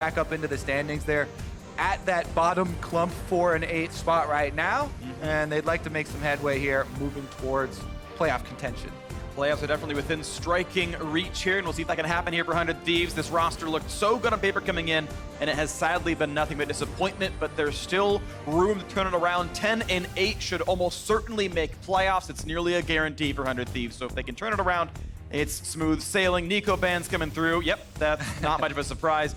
back up into the standings. They're at that bottom clump 4 and 8 spot right now, and they'd like to make some headway here, moving towards playoff contention. Playoffs are definitely within striking reach here, and we'll see if that can happen here for 100 Thieves. This roster looked so good on paper coming in, and it has sadly been nothing but disappointment, but there's still room to turn it around. 10 and 8 should almost certainly make playoffs. It's nearly a guarantee for 100 Thieves, so if they can turn it around, it's smooth sailing. Nico Band's coming through. Yep, that's not much of a surprise.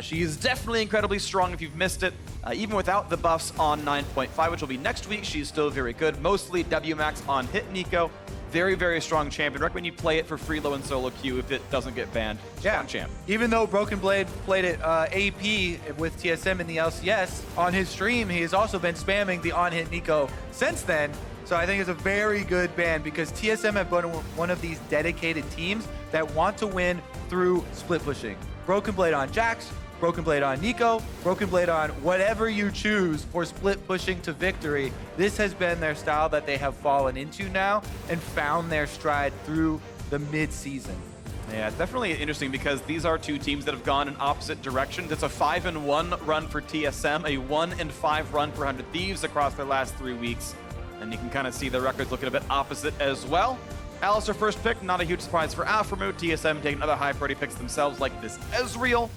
She's definitely incredibly strong if you've missed it. Even without the buffs on 9.5, which will be next week, she's still very good. Mostly WMAX on hit Nico. Very, very strong champion. Recommend you play it for free low and solo queue if it doesn't get banned. Strong champ. Even though Broken Blade played it AP with TSM in the LCS, on his stream, he has also been spamming the on-hit Nico since then. So I think it's a very good ban because TSM have been one of these dedicated teams that want to win through split pushing. Broken Blade on Jax, Broken Blade on Nico, Broken Blade on whatever you choose for split pushing to victory. This has been their style that they have fallen into now and found their stride through the mid-season. Yeah, it's definitely interesting because these are two teams that have gone in opposite directions. It's a 5-1 run for TSM, a 1-5 run for 100 Thieves across their last 3 weeks. And you can kind of see the records looking a bit opposite as well. Alistar first pick, not a huge surprise for Alphamoot. TSM taking other high priority picks themselves like this Ezreal.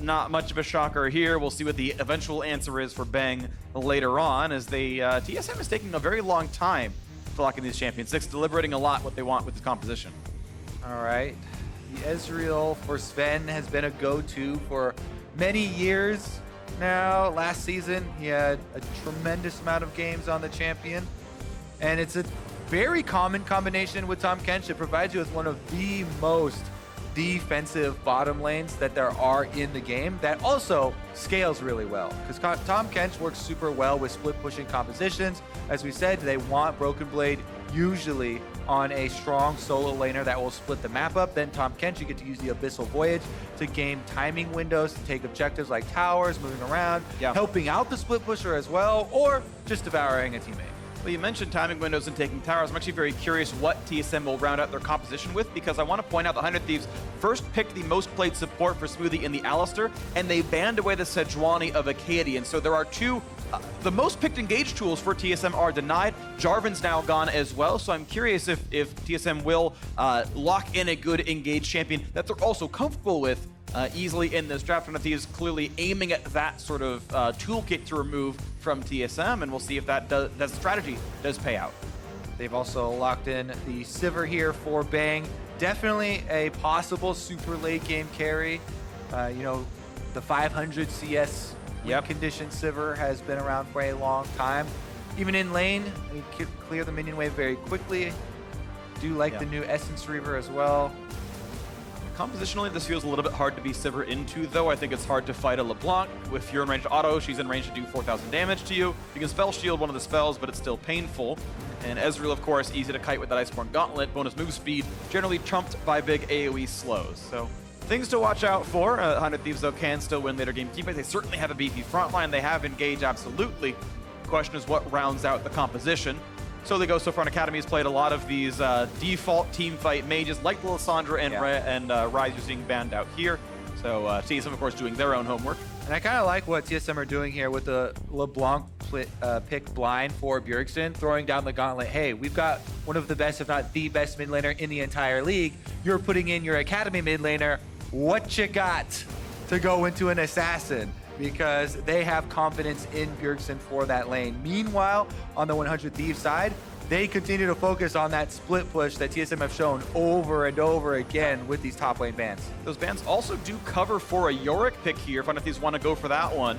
Not much of a shocker here. We'll see what the eventual answer is for Bang later on, as TSM is taking a very long time to lock in these champions. Six deliberating a lot what they want with this composition. All right. The Ezreal for Sven has been a go-to for many years now. Last season, he had a tremendous amount of games on the champion. And it's a very common combination with Tahm Kench. It provides you with one of the most defensive bottom lanes that there are in the game that also scales really well. Because Tahm Kench works super well with split pushing compositions. As we said, they want Broken Blade usually on a strong solo laner that will split the map up. Then Tahm Kench, you get to use the Abyssal Voyage to gain timing windows to take objectives like towers, moving around, helping out the split pusher as well, or just devouring a teammate. Well, you mentioned timing windows and taking towers. I'm actually very curious what TSM will round out their composition with, because I want to point out the 100 Thieves first picked the most played support for Smoothie in the Alistar, and they banned away the Sejuani of Acadian. So there are two, the most picked engage tools for TSM are denied. Jarvan's now gone as well, so I'm curious if TSM will lock in a good engage champion that they're also comfortable with easily in this draft. 100 Thieves clearly aiming at that sort of toolkit to remove from TSM, and we'll see if that strategy does pay out. They've also locked in the Sivir here for Bang. Definitely a possible super late game carry. You know, the 500 CS win condition Sivir has been around for a long time. Even in lane, you can clear the minion wave very quickly. Do like the new Essence Reaver as well. Compositionally, this feels a little bit hard to be Sivir into, though. I think it's hard to fight a LeBlanc. If you're in range to auto, she's in range to do 4,000 damage to you. You can spell shield one of the spells, but it's still painful. And Ezreal, of course, easy to kite with that Iceborne Gauntlet. Bonus move speed, generally trumped by big AoE slows. So things to watch out for. 100 Thieves, though, can still win later game teamfights. They certainly have a beefy frontline. They have engage, absolutely. The question is what rounds out the composition. So they go so far in Academy has played a lot of these default team fight mages like Lissandra and Ryze are seeing banned out here. So TSM, of course, doing their own homework. And I kind of like what TSM are doing here with the LeBlanc pick blind for Bjergsen, throwing down the gauntlet. Hey, we've got one of the best, if not the best mid laner in the entire league. You're putting in your Academy mid laner. What you got to go into an assassin? Because they have confidence in Bjergsen for that lane. Meanwhile, on the 100 Thieves side, they continue to focus on that split push that TSM have shown over and over again with these top lane bans. Those bans also do cover for a Yorick pick here if 100 Thieves want to go for that one,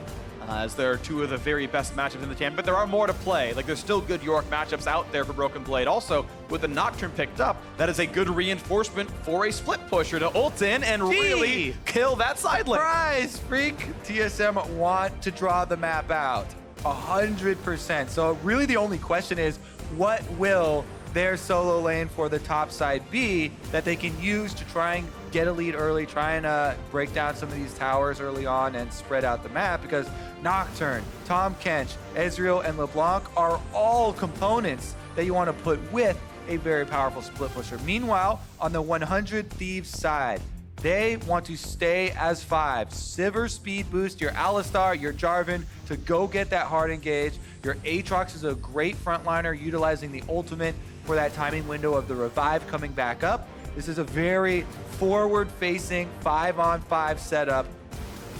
as there are two of the very best matchups in the champ, but there are more to play. Like, there's still good Yorick matchups out there for Broken Blade. Also, with the Nocturne picked up, that is a good reinforcement for a split pusher to ult in and really kill that side lane. Surprise, freak! TSM want to draw the map out 100%. So really the only question is, what will their solo lane for the top side be that they can use to try and get a lead early, try and break down some of these towers early on and spread out the map? Because Nocturne, Tahm Kench, Ezreal, and LeBlanc are all components that you want to put with a very powerful split pusher. Meanwhile, on the 100 Thieves side, They want to stay as 5. Sivir speed boost your Alistar, your Jarvan to go get that hard engage. Your Aatrox is a great frontliner utilizing the ultimate for that timing window of the revive coming back up. This is a very forward-facing 5-on-5 setup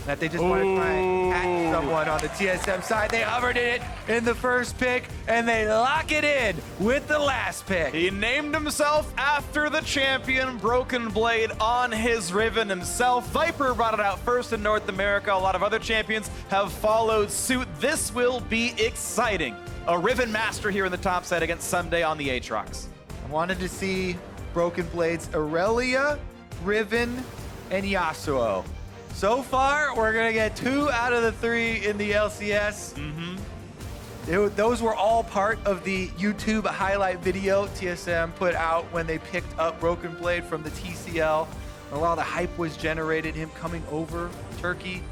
that they just want to try and catch someone on the TSM side. They hovered it in the first pick, and they lock it in with the last pick. He named himself after the champion, Broken Blade on his Riven himself. Viper brought it out first in North America. A lot of other champions have followed suit. This will be exciting. A Riven master here in the top set against Sunday on the Aatrox. I wanted to see Broken Blades Aurelia, Riven, and Yasuo. So far, we're going to get 2 out of the 3 in the LCS. Those were all part of the YouTube highlight video TSM put out when they picked up Broken Blade from the TCL. A lot of the hype was generated, him coming over Turkey.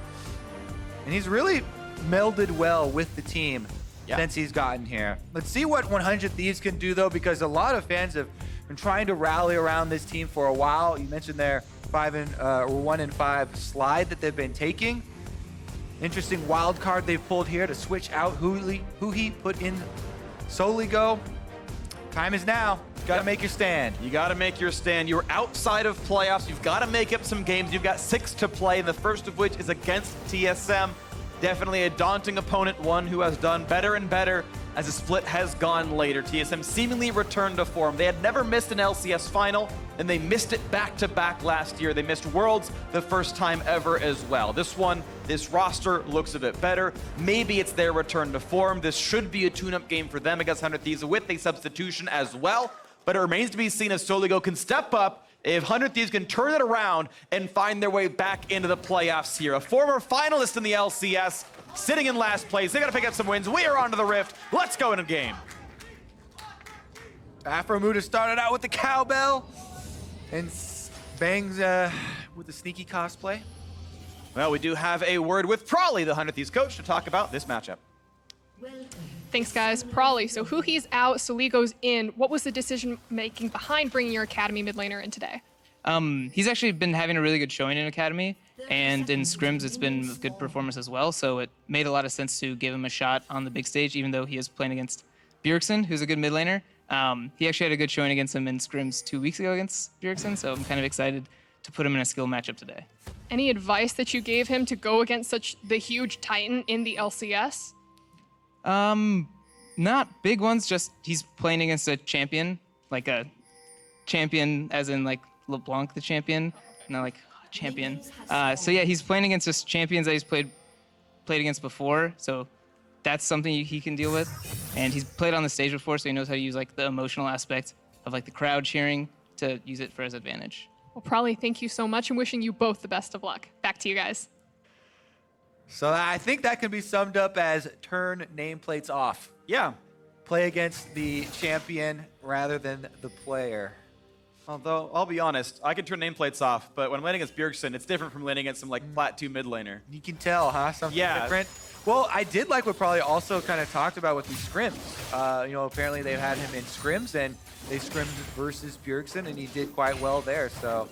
And he's really melded well with the team since he's gotten here. Let's see what 100 Thieves can do, though, because a lot of fans have been trying to rally around this team for a while. You mentioned their 1-5 slide that they've been taking. Interesting wild card they've pulled here to switch out Huhi, put in Soligo. Time is now. You gotta make your stand. You gotta make your stand. You're outside of playoffs. You've gotta make up some games. You've got 6 to play, and the first of which is against TSM. Definitely a daunting opponent, one who has done better and better as the split has gone later. TSM seemingly returned to form. They had never missed an LCS final, and they missed it back-to-back last year. They missed Worlds the first time ever as well. This roster looks a bit better. Maybe it's their return to form. This should be a tune-up game for them against 100 Thieves with a substitution as well. But it remains to be seen if Soligo can step up, if 100 Thieves can turn it around and find their way back into the playoffs here. A former finalist in the LCS, sitting in last place. They gotta pick up some wins. We are on to the Rift. Let's go in a game. Afromuda started out with the cowbell and bangs with the sneaky cosplay. Well, we do have a word with Prawley, the 100 Thieves coach, to talk about this matchup. Thanks, guys. Prawley, so Huhi's out, Soligo's in. What was the decision-making behind bringing your Academy mid laner in today? He's actually been having a really good showing in Academy, and in scrims it's been a good performance as well, so it made a lot of sense to give him a shot on the big stage, even though he is playing against Bjergsen, who's a good mid laner. He actually had a good showing against him in scrims 2 weeks ago against Bjergsen, so I'm kind of excited to put him in a skill matchup today. Any advice that you gave him to go against the huge titan in the LCS? Not big ones, just he's playing against a champion, like a champion as in like LeBlanc the champion, not like champion. So yeah, he's playing against just champions that he's played against before, so that's something he can deal with. And he's played on the stage before, so he knows how to use like the emotional aspect of like the crowd cheering to use it for his advantage. Well, Prawley, thank you so much and wishing you both the best of luck. Back to you guys. So I think that can be summed up as turn nameplates off. Yeah. Play against the champion rather than the player. Although, I'll be honest, I can turn nameplates off, but when I'm laning against Bjergsen, it's different from laning against some like Plat 2 mid laner. You can tell, huh? Something different. Well, I did like what Probably also kind of talked about with these scrims. You know, apparently they've had him in scrims, and they scrimmed versus Bjergsen, and he did quite well there. So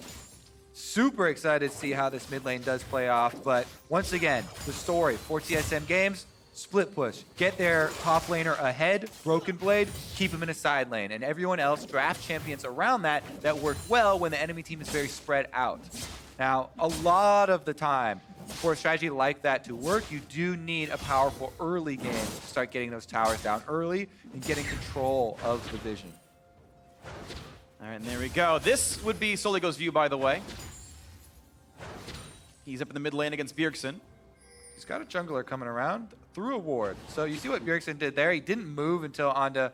super excited to see how this mid lane does play off. But once again, the story for TSM Games, split push. Get their top laner ahead, Broken Blade, keep him in a side lane. And everyone else draft champions around that work well when the enemy team is very spread out. Now, a lot of the time, for a strategy like that to work, you do need a powerful early game to start getting those towers down early and getting control of the vision. All right, and there we go. This would be Soligo's view, by the way. He's up in the mid lane against Bjergsen. He's got a jungler coming around through a ward. So you see what Bjergsen did there. He didn't move until Onda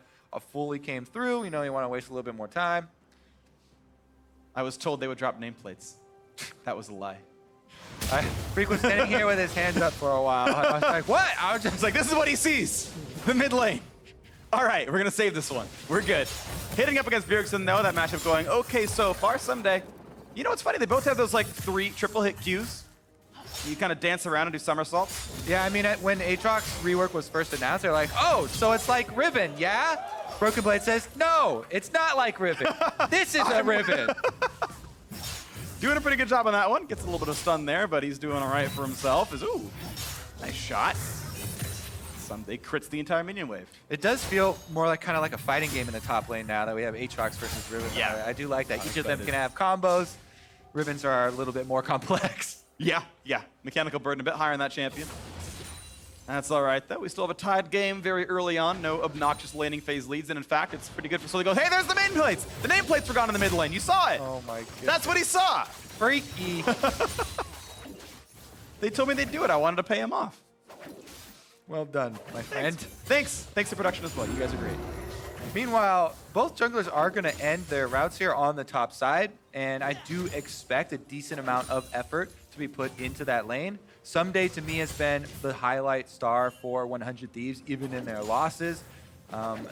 fully came through. You know, you want to waste a little bit more time. I was told they would drop nameplates. That was a lie. Freak was standing here with his hands up for a while. I was like, what? I was just like, this is what he sees. The mid lane. All right, we're going to save this one. We're good. Hitting up against Bjergsen, though, that matchup going okay so far. Someday. You know what's funny? They both have those, like, 3 triple hit Qs. You kind of dance around and do somersaults. Yeah, I mean, when Aatrox rework was first announced, they're like, oh, so it's like Riven, yeah? Broken Blade says, no, it's not like Riven. This is a Riven. Doing a pretty good job on that one. Gets a little bit of stun there, but he's doing all right for himself. Ooh, nice shot. Someday crits the entire minion wave. It does feel more like kind of like a fighting game in the top lane now that we have Aatrox versus Riven. Yeah. I do like that. I'm Each of them excited. can have combos. Rivens are a little bit more complex. Yeah. Mechanical burden a bit higher on that champion. That's all right, though. We still have a tied game very early on. No obnoxious laning phase leads, and in fact, it's pretty good for Sully. Goes, hey, there's the nameplates! The nameplates were gone in the mid lane. You saw it. Oh my god. That's what he saw. Freaky. They told me they'd do it. I wanted to pay him off. Well done, my friend. Thanks to production as well. You guys are great. Meanwhile, both junglers are going to end their routes here on the top side, and I do expect a decent amount of effort to be put into that lane. Someday, to me, has been the highlight star for 100 Thieves, even in their losses. You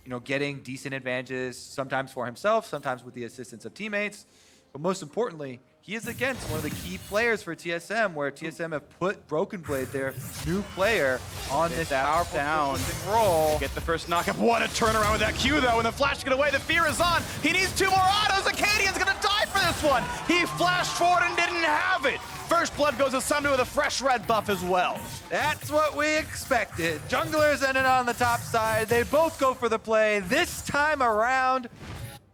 know, getting decent advantages, sometimes for himself, sometimes with the assistance of teammates. But most importantly, he is against one of the key players for TSM, where TSM have put Broken Blade, their new player, on this powerful role. Get the first knockup. What a turnaround with that Q, though. When the flash get away, the fear is on. He needs 2 more autos. Acadian's going to die for this one. He flashed forward and didn't have it. First blood goes to Stump with a fresh red buff as well. That's what we expected. Junglers ended on the top side. They both go for the play. This time around,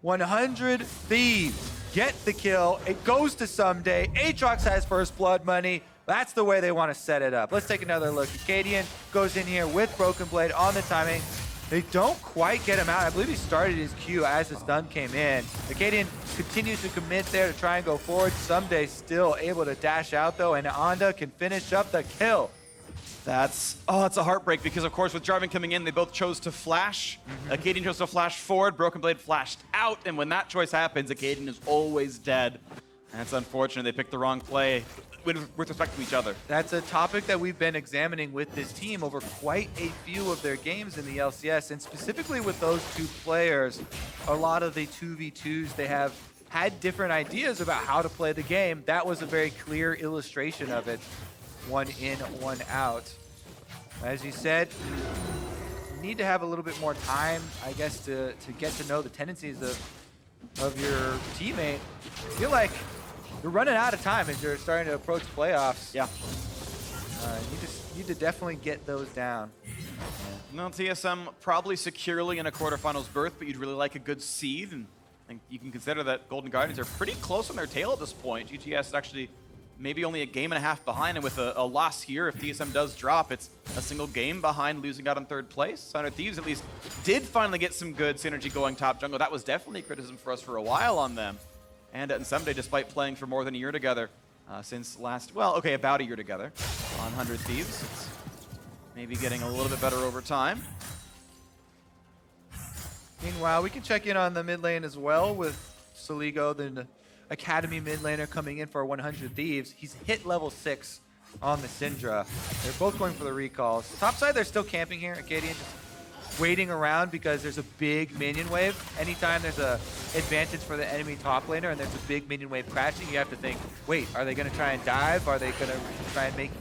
100 Thieves get the kill. It goes to Someday. Aatrox has first blood money. That's the way they want to set it up. Let's take another look. Acadian goes in here with Broken Blade on the timing. They don't quite get him out. I believe he started his Q as the stun came in. Acadian continues to commit there to try and go forward. Someday still able to dash out though, and Anda can finish up the kill. That's a heartbreak because, of course, with Jarvan coming in, they both chose to flash. Acadian chose to flash forward, Broken Blade flashed out, and when that choice happens, Acadian is always dead. And it's unfortunate they picked the wrong play with respect to each other. That's a topic that we've been examining with this team over quite a few of their games in the LCS, and specifically with those two players, a lot of the 2v2s, they have had different ideas about how to play the game. That was a very clear illustration of it. 1 in, 1 out. As you said, you need to have a little bit more time, I guess, to get to know the tendencies of your teammate. I feel like you're running out of time as you're starting to approach playoffs. Yeah. You just need to definitely get those down. No, TSM probably securely in a quarterfinals berth, but you'd really like a good seed, and I think you can consider that Golden Guardians are pretty close on their tail at this point. GTS is actually maybe only a game and a half behind, and with a loss here, if TSM does drop, it's a single game behind losing out on 3rd place. 100 Thieves at least did finally get some good synergy going top jungle. That was definitely a criticism for us for a while on them. And Someday, despite playing for more than a year together since last, well, okay, about a year together on 100 Thieves, it's maybe getting a little bit better over time. Meanwhile, we can check in on the mid lane as well with Soligo, the Academy mid laner coming in for 100 Thieves. He's hit level 6 on the Syndra. They're both going for the recalls. Top side, they're still camping here. Acadian just waiting around because there's a big minion wave. Anytime there's a advantage for the enemy top laner and there's a big minion wave crashing, you have to think, wait, are they going to try and dive? Are they going to try and make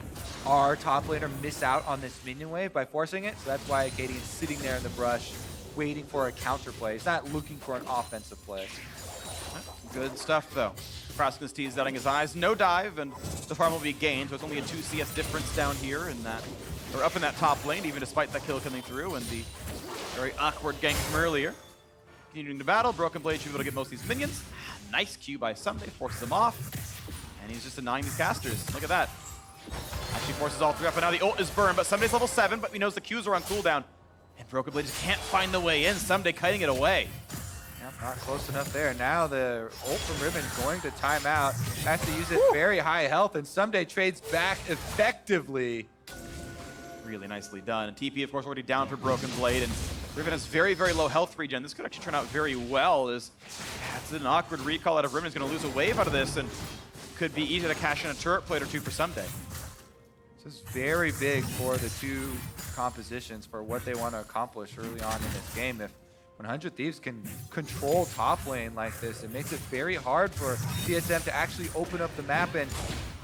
our top laner miss out on this minion wave by forcing it? So that's why Acadian's sitting there in the brush, waiting for a counter play. He's not looking for an offensive play. Good stuff, though. Fraskin's teased out his eyes. No dive, and the farm will be gained, so it's only a 2 CS difference down here in that, or up in that top lane, even despite that kill coming through and the very awkward gank from earlier. Continuing the battle, Broken Blade should be able to get most of these minions. Nice Q by Someday, forces them off, and he's just denying these casters. Look at that. Actually forces all 3 up, and now the ult is burned, but Someday's level 7, but he knows the Qs are on cooldown. And Broken Blade just can't find the way in. Someday kiting it away. Not close enough there. Now the ult from Riven going to time out. Has to use it very high health, and Someday trades back effectively. Really nicely done. And TP, of course, already down for Broken Blade, and Riven has very, very low health regen. This could actually turn out very well. It's an awkward recall out of Riven. He's going to lose a wave out of this, and could be easy to cash in a turret plate or 2 for Someday. This is very big for the two compositions for what they want to accomplish early on in this game. If 100 Thieves can control top lane like this. It makes it very hard for TSM to actually open up the map and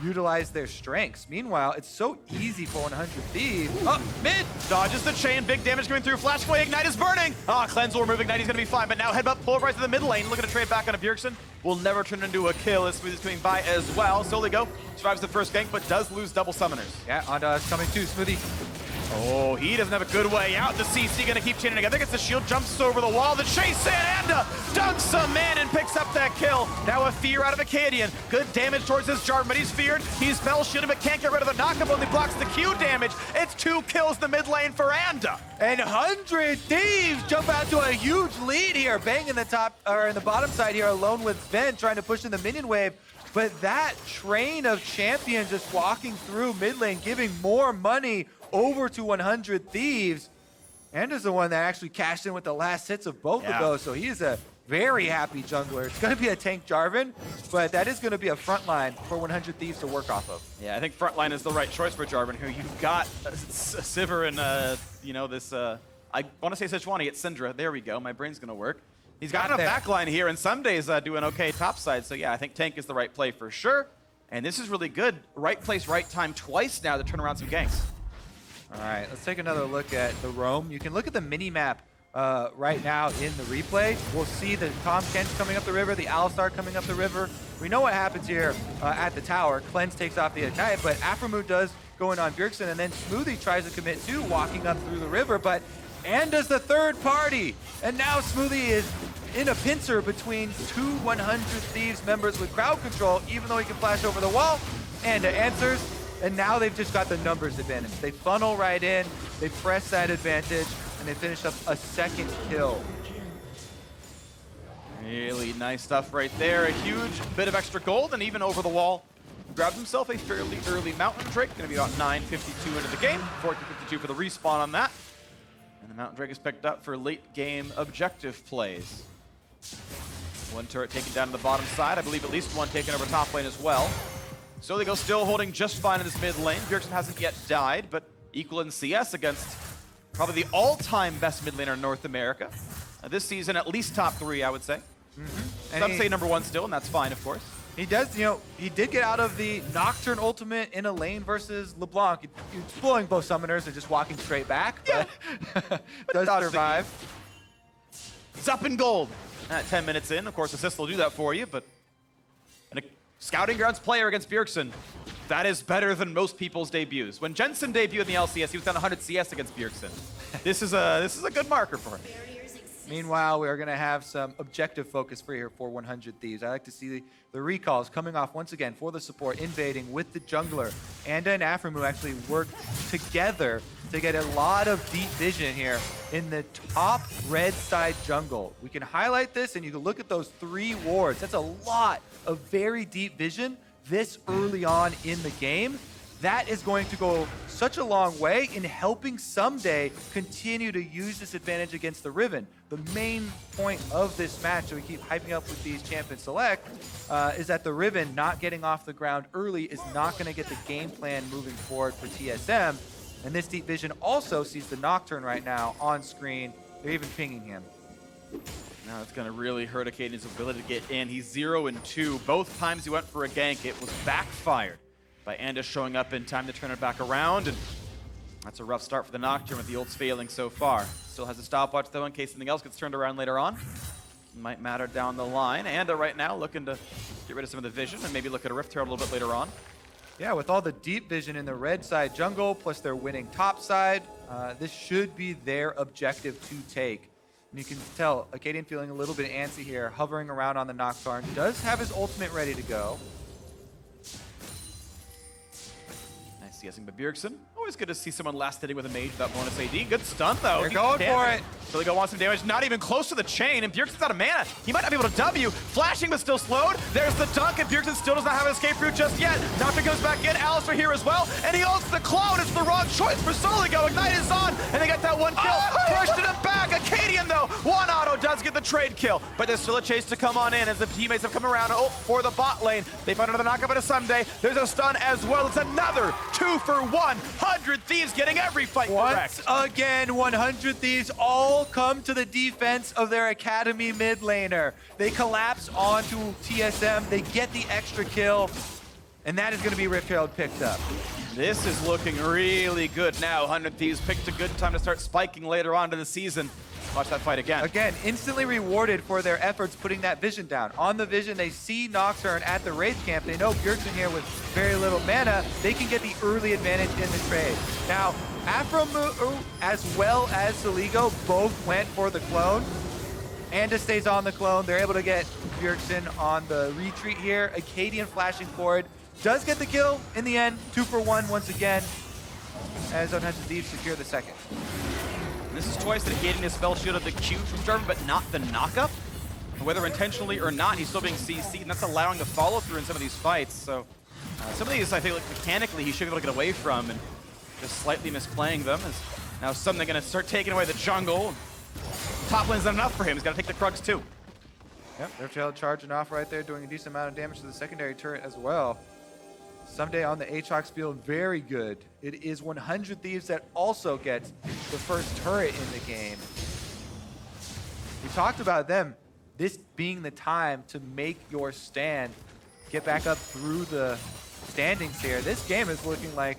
utilize their strengths. Meanwhile, it's so easy for 100 Thieves. Up mid, dodges the chain, big damage coming through. Flash away, Ignite is burning. Cleanse will remove Ignite, he's gonna be fine. But now headbutt pulverize to the mid lane, looking to trade back on a Pearson. Will never turn into a kill as Smoothie's coming by as well. Soligo survives the first gank, but does lose double summoners. Yeah, Onda's coming too, Smoothie. Oh, he doesn't have a good way out. The CC gonna keep chaining together. Gets the shield, jumps over the wall. The chase in, Anda dunks him in and picks up that kill. Now a fear out of Acadian. Good damage towards his Jarvan, but he's feared. He's spell shielded, but can't get rid of the knockup. Only blocks the Q damage. It's 2 kills in the mid lane for Anda. And 100 Thieves jump out to a huge lead here. Bang in the top, or in the bottom side here, alone with Sven trying to push in the minion wave. But that train of champions just walking through mid lane, giving more money over to 100 Thieves. Anda's the one that actually cashed in with the last hits of both of those, so he is a very happy jungler. It's going to be a tank Jarvan, but that is going to be a front line for 100 Thieves to work off of. Yeah, I think frontline is the right choice for Jarvan, who you've got Sivir and, you know, this, I want to say Sejuani, it's Syndra. There we go, my brain's going to work. He's got a backline here, and some days doing okay topside, so yeah, I think tank is the right play for sure. And this is really good. Right place, right time twice now to turn around some ganks. All right, let's take another look at the roam. You can look at the mini-map right now in the replay. We'll see the Tom Kent coming up the river, the Alistar coming up the river. We know what happens here at the tower. Cleanse takes off the Ignite, but Aphromoo does go in on Bjergsen, and then Smoothie tries to commit too, walking up through the river, but Anda's the third party. And now Smoothie is in a pincer between 2 100 Thieves members with crowd control, even though he can flash over the wall. Anda answers. And now they've just got the numbers advantage. They funnel right in, they press that advantage, and they finish up a second kill. Really nice stuff right there. A huge bit of extra gold, and even over the wall, grabbed himself a fairly early Mountain Drake. Gonna be about 9:52 into the game, 14:52 for the respawn on that. And the Mountain Drake is picked up for late game objective plays. One turret taken down to the bottom side. I believe at least one taken over top lane as well. Soligo still holding just fine in this mid lane. Pearson hasn't yet died, but equal in CS against probably the all-time best mid laner in North America. This season, at least top 3, I would say. Some say number 1 still, and that's fine, of course. He does, you know, he did get out of the Nocturne ultimate in a lane versus LeBlanc. He was blowing both summoners and just walking straight back, but does survive. He's up in gold at 10 minutes in. Of course, assist will do that for you, but Scouting Grounds player against Bjergsen. That is better than most people's debuts. When Jensen debuted in the LCS, he was down 100 CS against Bjergsen. This is a good marker for him. Meanwhile, we are going to have some objective focus for here for 100 Thieves. I like to see the recalls coming off once again for the support, invading with the jungler. Anda and Aphromoo actually work together to get a lot of deep vision here in the top red side jungle. We can highlight this, and you can look at those 3 wards. That's a lot of very deep vision this early on in the game. That is going to go such a long way in helping someday continue to use this advantage against the Riven. The main point of this match that we keep hyping up with these Champion Select is that the Riven not getting off the ground early is not going to get the game plan moving forward for TSM. And this deep vision also sees the Nocturne right now on screen. They're even pinging him. Now it's going to really hurt Acadian's ability to get in. He's 0-2. Both times he went for a gank, it was backfired by Anda showing up in time to turn it back around. And that's a rough start for the Nocturne with the ults failing so far. Still has a stopwatch though in case something else gets turned around later on. Might matter down the line. Anda right now looking to get rid of some of the vision and maybe look at a Rift Herald a little bit later on. Yeah, with all the deep vision in the red side jungle, plus their winning top side, this should be their objective to take. And you can tell Acadian feeling a little bit antsy here, hovering around on the Nocturne. Does have his ultimate ready to go. Nice CSing by Bjergsen. Always good to see someone last hitting with a mage without bonus AD. Good stun though. They're going for it. Soligo wants some damage, not even close to the chain, and Bjergsen's out of mana. He might not be able to W. Flashing but still slowed. There's the dunk, and Bjergsen still does not have an escape route just yet. Nocturne goes back in, Alistar here as well, and he ults the cloud. It's the wrong choice for Soligo. Ignite is on, and they got that one kill. Pushed it back. Acadian though, one auto does get the trade kill, but there's still a chase to come on in as the teammates have come around for the bot lane. They find another knockup at a Sunday. There's a stun as well. It's another 2 for 1. 100 Thieves getting every fight Once correct. again, 100 Thieves all come to the defense of their Academy mid laner. They collapse onto TSM. They get the extra kill, and that is going to be Riftherald picked up. This is looking really good now. 100 Thieves picked a good time to start spiking later on in the season. Watch that fight again. Again, instantly rewarded for their efforts putting that vision down. On the vision, they see Nocturne at the Wraith camp. They know Pearson here with very little mana. They can get the early advantage in the trade. Now, Afromu as well as Soligo both went for the clone. Anda stays on the clone. They're able to get Pearson on the retreat here. Acadian flashing forward. Does get the kill in the end. 2 for 1 once again, as 100 Thieves secure the second. This is twice that Acadian has spell shielded the Q from Jarvan, but not the knockup. Whether intentionally or not, he's still being CC'd, and that's allowing the follow through in some of these fights. So some of these, I think, like mechanically, he should be able to get away from, and just slightly misplaying them. Is now suddenly going to start taking away the jungle. Top lane's not enough for him. He's got to take the Krugs too. Yep, Riftherald charging off right there, doing a decent amount of damage to the secondary turret as well. Someday on the Aatrox field, very good. It is 100 Thieves that also gets the first turret in the game. We talked about them, this being the time to make your stand, get back up through the standings here. This game is looking like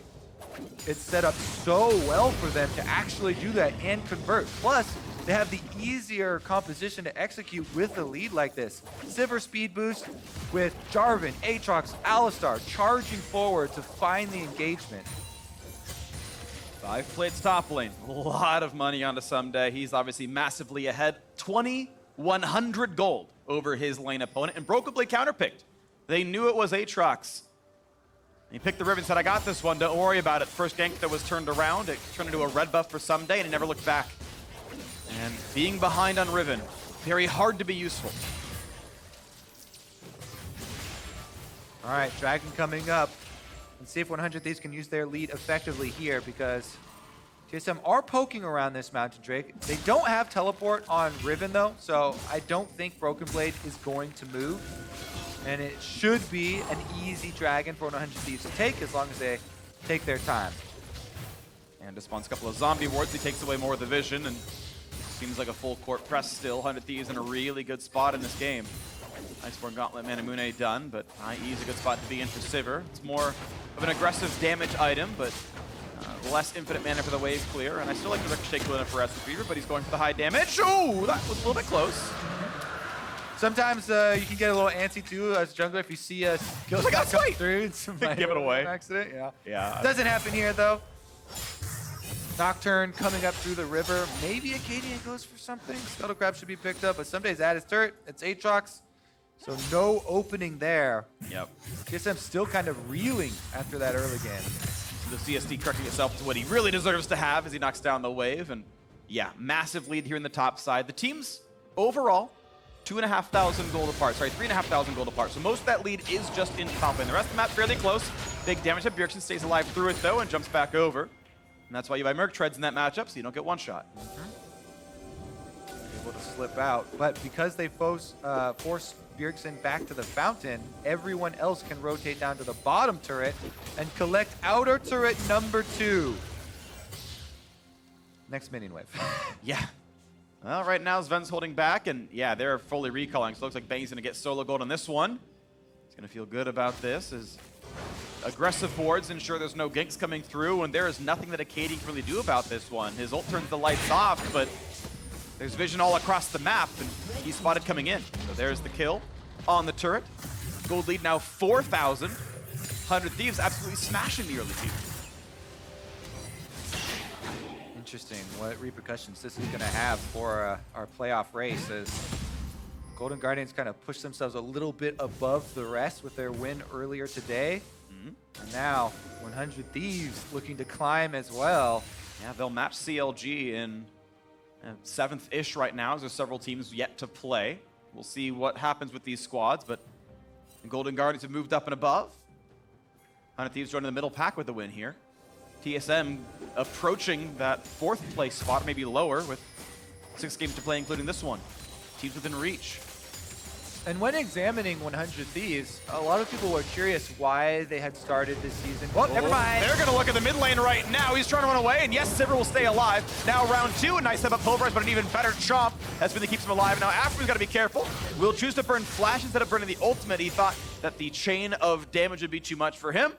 it's set up so well for them to actually do that and convert. Plus, they have the easier composition to execute with a lead like this. Sivir speed boost with Jarvan, Aatrox, Alistar charging forward to find the engagement. 5 plates top lane. A lot of money onto Someday. He's obviously massively ahead. 2,100 gold over his lane opponent, and Brokenblade counterpicked. They knew it was Aatrox. He picked the Riven and said, I got this one, don't worry about it. First gank that was turned around, it turned into a red buff for Someday, and he never looked back. And being behind on Riven, very hard to be useful. All right, Dragon coming up. Let's see if 100 Thieves can use their lead effectively here, because TSM are poking around this Mountain Drake. They don't have teleport on Riven though, so I don't think Broken Blade is going to move. And it should be an easy Dragon for 100 Thieves to take, as long as they take their time. And spawns a couple of zombie wards. He takes away more of the vision, and seems like a full court press still. 100 Thieves in a really good spot in this game. Iceborne Gauntlet Manamune done, but IE is a good spot to be in for Sivir. It's more of an aggressive damage item, but less infinite mana for the wave clear. And I still like the Ricochet Glina for Fever, but he's going for the high damage. Ooh, that was a little bit close. Sometimes you can get a little antsy too as a jungler if you see a kill I got come sweet. through. Give it away. Accident, yeah. Yeah. Doesn't happen here though. Nocturne coming up through the river. Maybe Acadian goes for something. Scuttle Crab should be picked up, but Someday's at his turret. It's Aatrox, so no opening there. Yep. TSM still kind of reeling after that early game. The CSD correcting itself to what he really deserves to have as he knocks down the wave. And yeah, massive lead here in the top side. The teams overall, 2,500 gold apart. Sorry, 3,500 gold apart. So most of that lead is just in top lane. The rest of the map fairly close. Big damage to Bjergsen, stays alive through it though and jumps back over. And that's why you buy Merc Treads in that matchup, so you don't get one shot. Able to slip out, but because they force Bjergsen back to the fountain, everyone else can rotate down to the bottom turret and collect outer turret number 2. Next minion wave. Yeah. Well, right now Sven's holding back, and yeah, they're fully recalling. So it looks like Bang's going to get solo gold on this one. He's going to feel good about this. As aggressive boards ensure there's no ganks coming through, and there is nothing that Acadian can really do about this one. His ult turns the lights off, but there's vision all across the map, and he's spotted coming in. So there's the kill on the turret. Gold lead now 4,000. 100 Thieves absolutely smashing the early team. Interesting what repercussions this is going to have for our playoff race, as Golden Guardians kind of push themselves a little bit above the rest with their win earlier today. And now 100 Thieves looking to climb as well. Yeah, they'll match CLG in 7th-ish right now, as there's several teams yet to play. We'll see what happens with these squads, but the Golden Guardians have moved up and above. 100 Thieves joining the middle pack with the win here. TSM approaching that 4th place spot, maybe lower, with 6 games to play, including this one. Teams within reach. And when examining 100 Thieves, a lot of people were curious why they had started this season. Well, never mind. They're going to look at the mid lane right now. He's trying to run away, and yes, Sivir will stay alive. Now round 2, a nice step up Pulverize, but an even better chomp. That's really keeps him alive. Now Afro's got to be careful. Will choose to burn Flash instead of burning the ultimate. He thought that the chain of damage would be too much for him,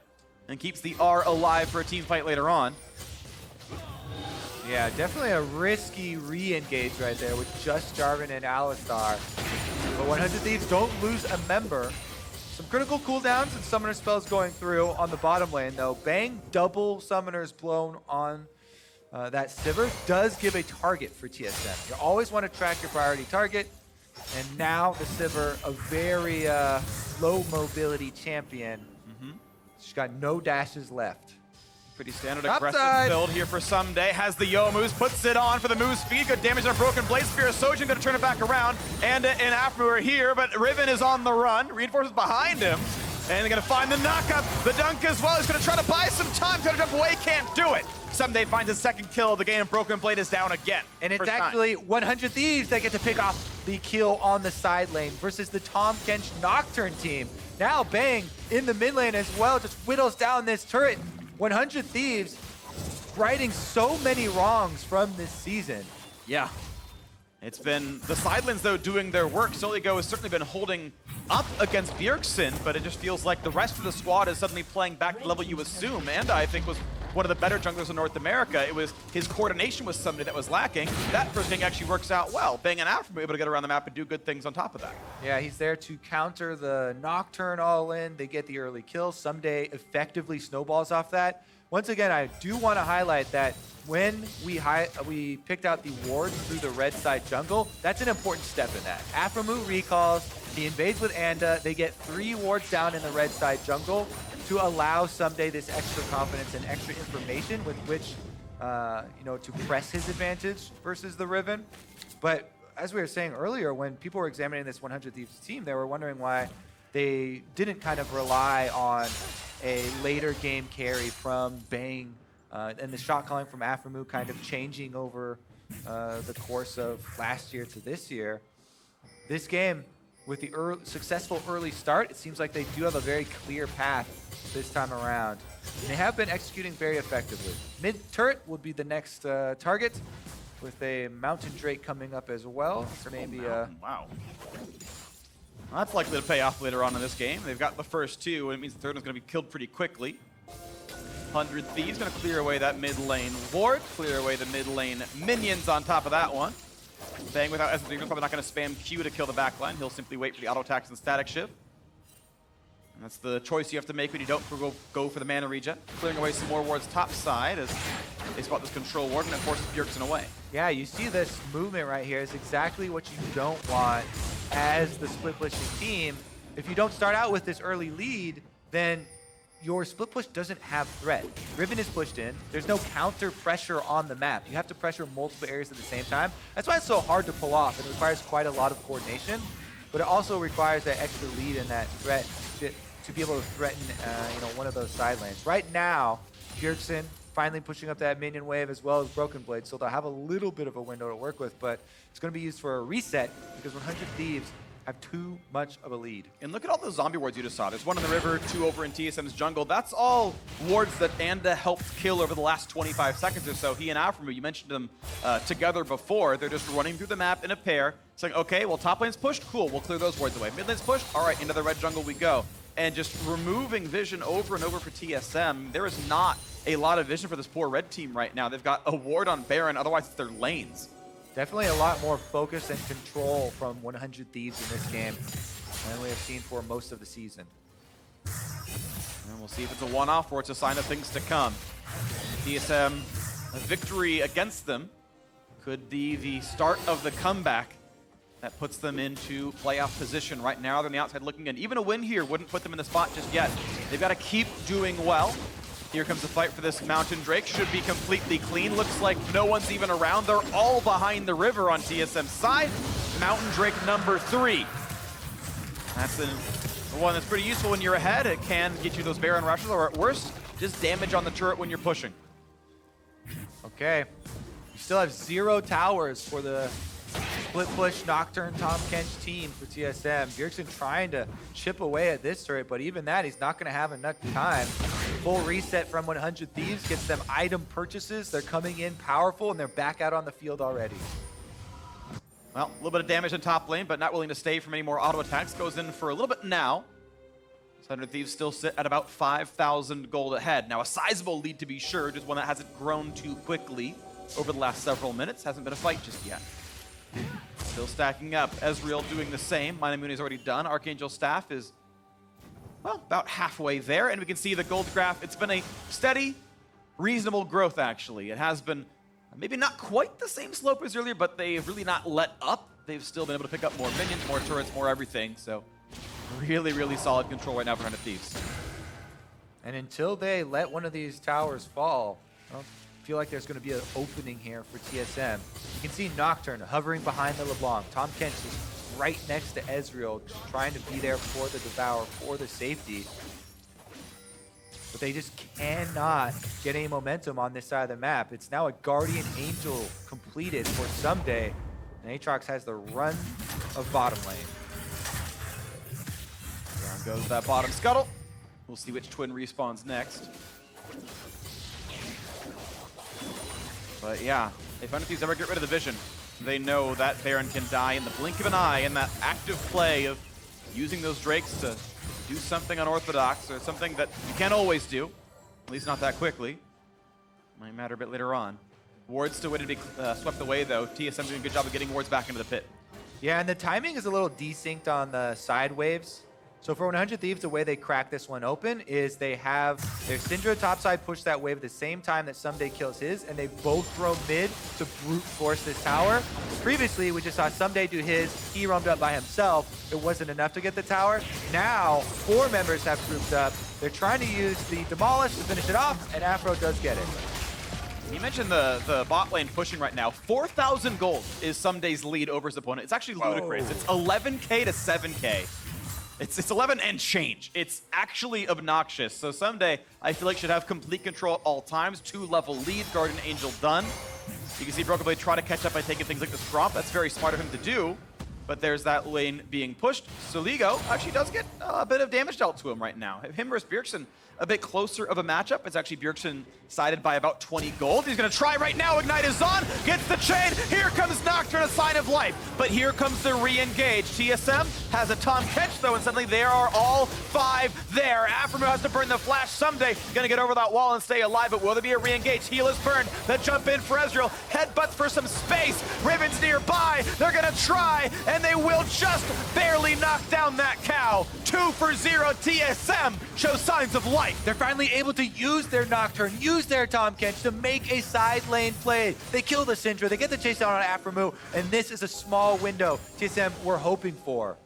and keeps the R alive for a team fight later on. Yeah, definitely a risky re-engage right there with just Jarvan and Alistar. But 100 Thieves don't lose a member. Some critical cooldowns and summoner spells going through on the bottom lane though. Bang, double summoners blown on that Sivir does give a target for TSM. You always want to track your priority target. And now the Sivir, a very low mobility champion. She's got no dashes left. Pretty standard Topside. aggressive build here for Someday. Has the Yo moves, puts it on for the move speed. Good damage on a broken blade spear. Sojin gonna turn it back around. And Afro are here, but Riven is on the run. Reinforcements behind him. And they're gonna find the knockup. The dunk as well. He's gonna try to buy some time. Try to jump away, can't do it. Someday finds his second kill of the game. Broken blade is down again. And it's First time. actually 100 Thieves that get to pick off the kill on the side lane versus the Tom Kench Nocturne team. Now Bang in the mid lane as well, just whittles down this turret. 100 Thieves righting so many wrongs from this season. Yeah. It's been the side lanes, though, doing their work. Soligo has certainly been holding up against Bjergsen, but it just feels like the rest of the squad is suddenly playing back to the level you assume. And I think was one of the better junglers in North America. It was his coordination was somebody that was lacking. That first game actually works out well. Bang and Afro able to get around the map and do good things on top of that. Yeah, he's there to counter the Nocturne all in. They get the early kill. Someday effectively snowballs off that. Once again, I do want to highlight that when we picked out the wards through the red side jungle, that's an important step in that. Aphromoo recalls, he invades with Anda, they get 3 wards down in the red side jungle to allow Someday this extra confidence and extra information with which to press his advantage versus the Riven. But as we were saying earlier, when people were examining this 100 Thieves team, they were wondering why they didn't kind of rely on a later game carry from Bang and the shot calling from Aphromoo kind of changing over the course of last year to this year. This game, with the successful early start, it seems like they do have a very clear path this time around. And they have been executing very effectively. Mid turret would be the next target, with a Mountain Drake coming up as well. So maybe Wow. Well, that's likely to pay off later on in this game. They've got the first 2, and it means the third one's going to be killed pretty quickly. 100 Thieves going to clear away that mid lane ward, clear away the mid lane minions on top of that one. Bang without Essence, probably not going to spam Q to kill the backline. He'll simply wait for the auto attacks and static shift. And that's the choice you have to make when you don't go for the mana regen. Clearing away some more wards top side as they spot this control ward, and it forces Bjergsen away. yeah, you see this movement right here is exactly what you don't want as the split pushing team. If you don't start out with this early lead, then your split push doesn't have threat. Riven is pushed in. There's no counter pressure on the map. You have to pressure multiple areas at the same time. That's why it's so hard to pull off. It requires quite a lot of coordination, but it also requires that extra lead and that threat to be able to threaten one of those side lanes. Right now, Bjergsen finally pushing up that minion wave as well as Broken Blade, so they'll have a little bit of a window to work with, but it's going to be used for a reset because 100 Thieves have too much of a lead. And look at all those zombie wards you just saw. There's 1 in the river, 2 over in TSM's jungle. That's all wards that Anda helped kill over the last 25 seconds or so. He and Aphromoo, you mentioned them together before. They're just running through the map in a pair, saying, okay, well, top lane's pushed, cool, we'll clear those wards away. Mid lane's pushed, all right, into the red jungle we go. And just removing vision over and over for TSM. There is not a lot of vision for this poor red team right now. They've got a ward on Baron, otherwise it's their lanes. Definitely a lot more focus and control from 100 Thieves in this game than we have seen for most of the season. And we'll see if it's a one-off or it's a sign of things to come. TSM, a victory against them could be the start of the comeback that puts them into playoff position. Right now, they're on the outside looking in. Even a win here wouldn't put them in the spot just yet. They've got to keep doing well. Here comes the fight for this Mountain Drake. Should be completely clean. Looks like no one's even around. They're all behind the river on TSM's side. Mountain Drake number 3. That's the one that's pretty useful when you're ahead. It can get you those Baron rushes, or at worst, just damage on the turret when you're pushing. Okay. You still have 0 towers for the split push Nocturne Tom Kench team for TSM. Bjergsen trying to chip away at this turret, but even that, he's not going to have enough time. Full reset from 100 Thieves gets them item purchases. They're coming in powerful, and they're back out on the field already. Well, a little bit of damage in top lane, but not willing to stay from any more auto attacks. Goes in for a little bit now. 100 Thieves still sit at about 5,000 gold ahead. Now, a sizable lead to be sure, just one that hasn't grown too quickly over the last several minutes. Hasn't been a fight just yet. Still stacking up. Ezreal doing the same. Minamune is already done. Archangel Staff is, well, about halfway there. And we can see the gold graph. It's been a steady, reasonable growth, actually. It has been maybe not quite the same slope as earlier, but they've really not let up. They've still been able to pick up more minions, more turrets, more everything. So really, really solid control right now for 100 Thieves. And until they let one of these towers fall, I don't feel like there's going to be an opening here for TSM. You can see Nocturne hovering behind the LeBlanc. Tom Kench is right next to Ezreal, just trying to be there for the Devour, for the safety. But they just cannot get any momentum on this side of the map. It's now a Guardian Angel completed for Someday, and Aatrox has the run of bottom lane. Down goes that bottom scuttle. We'll see which twin respawns next. But yeah, if 100 Thieves ever get rid of the vision, they know that Baron can die in the blink of an eye, and that active play of using those Drakes to do something unorthodox or something that you can't always do, at least not that quickly. Might matter a bit later on. Wards still waiting to be swept away, though. TSM doing a good job of getting wards back into the pit. Yeah, and the timing is a little desynced on the side waves. So for 100 Thieves, the way they crack this one open is they have their Syndra topside push that wave at the same time that Someday kills his, and they both throw mid to brute force this tower. Previously, we just saw Someday do his. He roamed up by himself. It wasn't enough to get the tower. Now, 4 members have grouped up. They're trying to use the Demolish to finish it off, and Afro does get it. You mentioned the bot lane pushing right now. 4,000 gold is Someday's lead over his opponent. It's actually ludicrous. It's 11K to 7K. It's 11 and change. It's actually obnoxious. So Someday, I feel like, should have complete control at all times. 2-level lead, Guardian Angel done. You can see Broken Blade try to catch up by taking things like this drop. That's very smart of him to do. But there's that lane being pushed. Soligo actually does get a bit of damage dealt to him right now. Him versus Bjergsen, a bit closer of a matchup. It's actually Bjergsen sided by about 20 gold. He's going to try right now. Ignite is on. Gets the chain. Here comes Nocturne, a sign of life. But here comes the re-engage. TSM has a Tom Kench, though, and suddenly there are all 5 there. Afremu has to burn the flash. Someday going to get over that wall and stay alive, but will there be a re-engage? Heal is burned. The jump in for Ezreal. Headbutts for some space. Riven's nearby. They're going to try, and they will just barely knock down that cow. 2 for 0. TSM shows signs of life. They're finally able to use their Nocturne, use their Tom Kench to make a side lane play. They kill the Syndra, they get the chase down on Afremu, and this is a small window TSM were hoping for.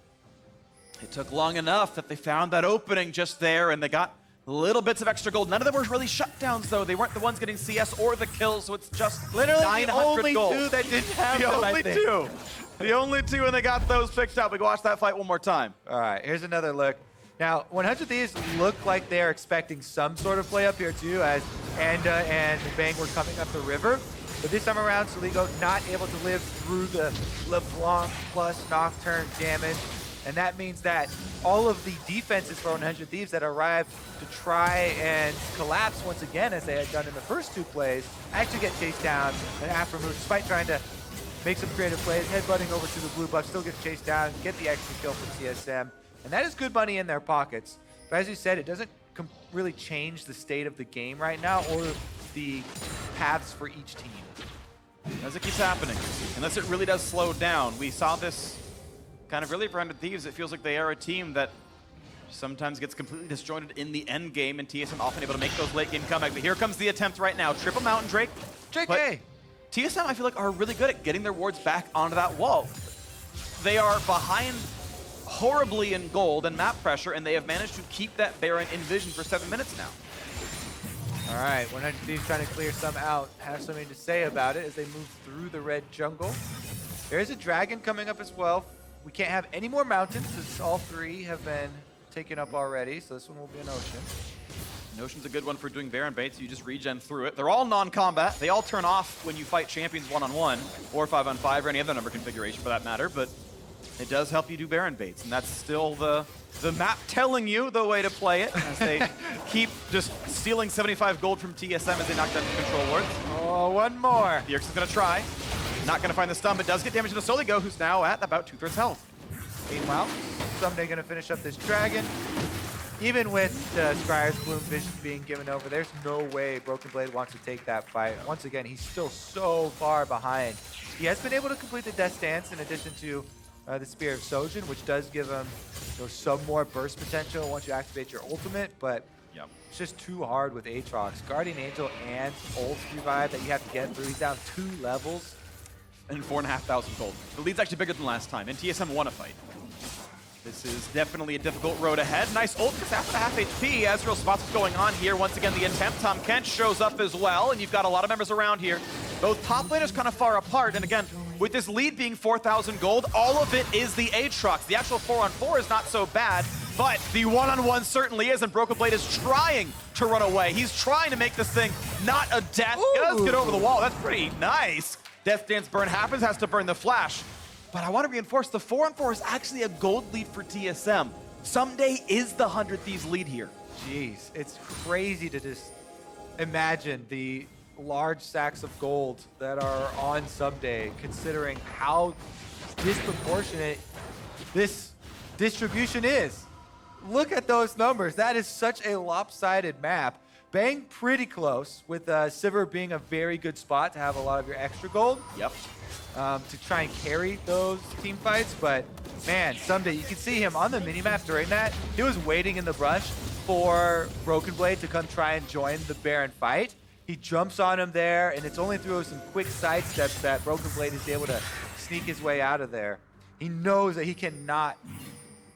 It took long enough that they found that opening just there, and they got little bits of extra gold. None of them were really shutdowns, though. They weren't the ones getting CS or the kills, so it's just literally 900 the only gold. 2 that didn't have them, I think. The only 2, and they got those picked up. We can watch that fight one more time. All right, here's another look. Now, 100 Thieves look like they're expecting some sort of play up here too, as Anda and Bang were coming up the river. But this time around, Soligo not able to live through the LeBlanc plus Nocturne damage. And that means that all of the defenses for 100 Thieves that arrived to try and collapse once again, as they had done in the first 2 plays, actually get chased down. And Afremu, despite trying to make some creative plays, headbutting over to the blue buff, still gets chased down, get the extra kill for TSM. And that is good money in their pockets. But as you said, it doesn't really change the state of the game right now or the paths for each team. As it keeps happening, unless it really does slow down. We saw this kind of really for 100 Thieves. It feels like they are a team that sometimes gets completely disjointed in the end game, and TSM often able to make those late game comebacks. But here comes the attempt right now. Triple Mountain Drake. JK! TSM, I feel like, are really good at getting their wards back onto that wall. They are behind horribly in gold and map pressure, and they have managed to keep that Baron in vision for 7 minutes now. All right, 100 Thieves trying to clear some out, have something to say about it as they move through the red jungle. There's a dragon coming up as well. We can't have any more mountains since all 3 have been taken up already, so this one will be an ocean. Notion's a good one for doing Baron baits. You just regen through it. They're all non-combat. They all turn off when you fight champions one-on-one or 5-on-5 or any other number configuration for that matter, but it does help you do Baron baits, and that's still the map telling you the way to play it as they keep just stealing 75 gold from TSM as they knock down the control wards. Oh, one more. Bjergsen's gonna try. Not gonna find the Stump, but does get damage to the Soligo, who's now at about 2/3 health. Meanwhile, someday gonna finish up this dragon. Even with the Scryer's Bloom Vision being given over, there's no way Broken Blade wants to take that fight. Once again, he's still so far behind. He has been able to complete the Death Stance in addition to the Spear of Sojin, which does give him some more burst potential once you activate your ultimate, but it's just too hard with Aatrox. Guardian Angel and ult revive that you have to get through. He's down 2 levels. And 4,500 gold. The lead's actually bigger than last time, and TSM won a fight. This is definitely a difficult road ahead. Nice ult, just after half HP. Ezreal spots what's going on here. Once again, the attempt. Tom Kent shows up as well, and you've got a lot of members around here. Both top laners kind of far apart, and again, with this lead being 4,000 gold, all of it is the Aatrox. The actual 4-on-4 is not so bad, but the 1-on-1 certainly is, and Broken Blade is trying to run away. He's trying to make this thing not a death. He does get over the wall. That's pretty nice. Death Dance burn happens, has to burn the flash. But I want to reinforce the 4-on-4 is actually a gold lead for TSM. Someday is the 100 Thieves lead here. Jeez, it's crazy to just imagine the large sacks of gold that are on Someday, considering how disproportionate this distribution is. Look at those numbers. That is such a lopsided map. Bang pretty close, with Sivir being a very good spot to have a lot of your extra gold. Yep. To try and carry those team fights, but man, Someday, you can see him on the minimap during that. He was waiting in the brush for Broken Blade to come try and join the Baron fight. He jumps on him there, and it's only through some quick sidesteps that Broken Blade is able to sneak his way out of there. He knows that he cannot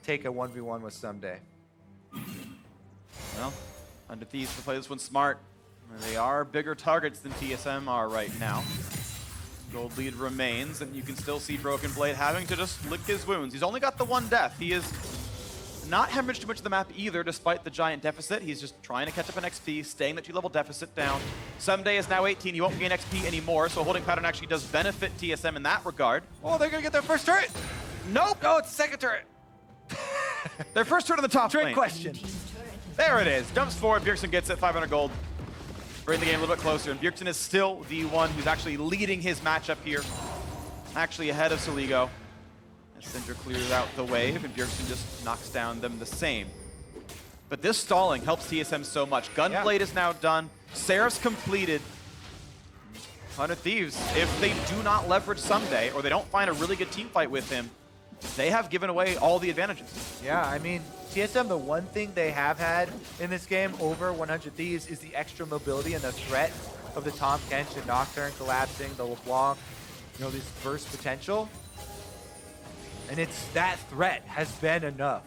take a 1v1 with Someday. Well, Under Thieves to play this one smart. They are bigger targets than TSM are right now. Gold lead remains, and you can still see Broken Blade having to just lick his wounds. He's only got the 1 death. He is not hemorrhaged too much of the map either, despite the giant deficit. He's just trying to catch up an XP, staying the 2-level deficit down. Someday is now 18. He won't gain XP anymore, so holding pattern actually does benefit TSM in that regard. Oh, they're gonna get their first turret. Nope. No, it's the second turret. Their first turret on the top Trick lane. question. There it is. Dumps forward. Bjergsen gets it. 500 gold. Bring the game a little bit closer. And Bjergsen is still the one who's actually leading his matchup here. Actually ahead of Soligo. As Syndra clears out the wave, and Bjergsen just knocks down them the same. But this stalling helps TSM so much. Gunblade is now done. Seraph's completed. 100 Thieves, if they do not leverage Someday, or they don't find a really good team fight with him, they have given away all the advantages. Yeah, I mean, TSM, the one thing they have had in this game over 100 Thieves is the extra mobility and the threat of the Tahm Kench and Nocturne collapsing, the LeBlanc, this burst potential. And it's that threat has been enough,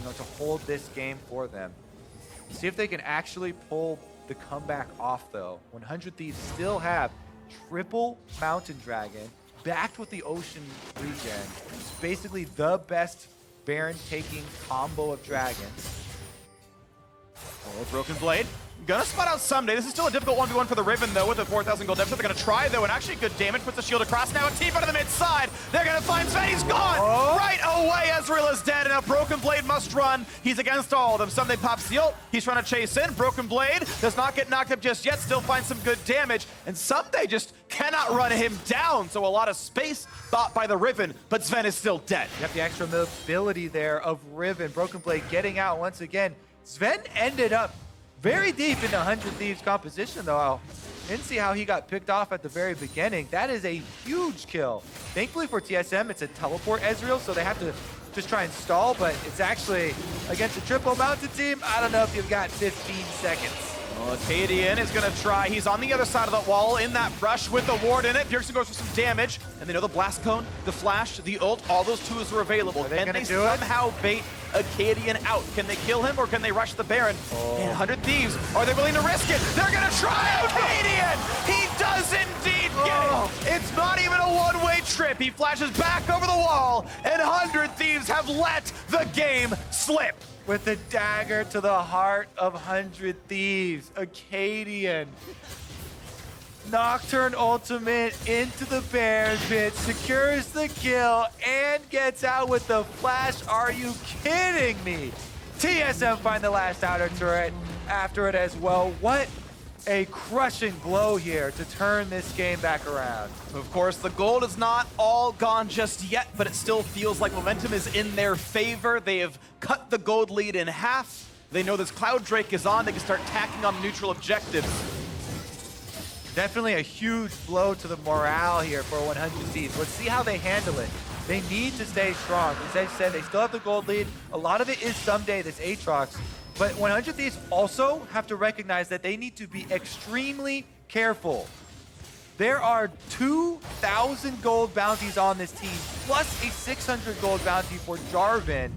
to hold this game for them. See if they can actually pull the comeback off, though. 100 Thieves still have triple Mountain Dragon, backed with the Ocean regen. It's basically the best Baron taking combo of dragons. Oh, Broken Blade. Gonna spot out Someday. This is still a difficult 1v1 for the Riven, though, with a 4,000 gold deficit. They're gonna try, though, and actually good damage. Puts the shield across. Now a teep out of the mid side. They're gonna find Sven. He's gone! Oh. Right away, Ezreal is dead, and now Broken Blade must run. He's against all of them. Someday pops the ult. He's trying to chase in. Broken Blade does not get knocked up just yet. Still finds some good damage, and Someday just cannot run him down. So a lot of space bought by the Riven, but Sven is still dead. You have the extra mobility there of Riven. Broken Blade getting out once again. Sven ended up very deep in the 100 Thieves composition, though. Didn't see how he got picked off at the very beginning. That is a huge kill. Thankfully for TSM, it's a teleport Ezreal, so they have to just try and stall, but it's actually against a triple mountain team. I don't know if you've got 15 seconds. Well, Acadian is going to try. He's on the other side of the wall in that brush with the ward in it. Bjergsen goes for some damage, and they know the Blast Cone, the Flash, the ult, all those tools are available. Can they somehow bait Acadian out? Can they kill him, or can they rush the Baron? And 100 Thieves, are they willing to risk it? They're going to try Acadian! He does indeed get it! It's not even a one-way trip. He flashes back over the wall, and 100 Thieves have let the game slip. with the dagger to the heart of 100 Thieves. Acadian. Nocturne ultimate into the Bears pit, secures the kill, and gets out with the flash. Are you kidding me? TSM find the last outer turret after it as well. What a crushing blow here to turn this game back around. Of course, the gold is not all gone just yet, but it still feels like momentum is in their favor. They have cut the gold lead in half. They know this Cloud Drake is on. They can start tacking on neutral objectives. Definitely a huge blow to the morale here for 100 Thieves. Let's see how they handle it. They need to stay strong. As I said, they still have the gold lead. A lot of it is someday this Aatrox. But 100 Thieves also have to recognize that they need to be extremely careful. There are 2,000 gold bounties on this team, plus a 600 gold bounty for Jarvan.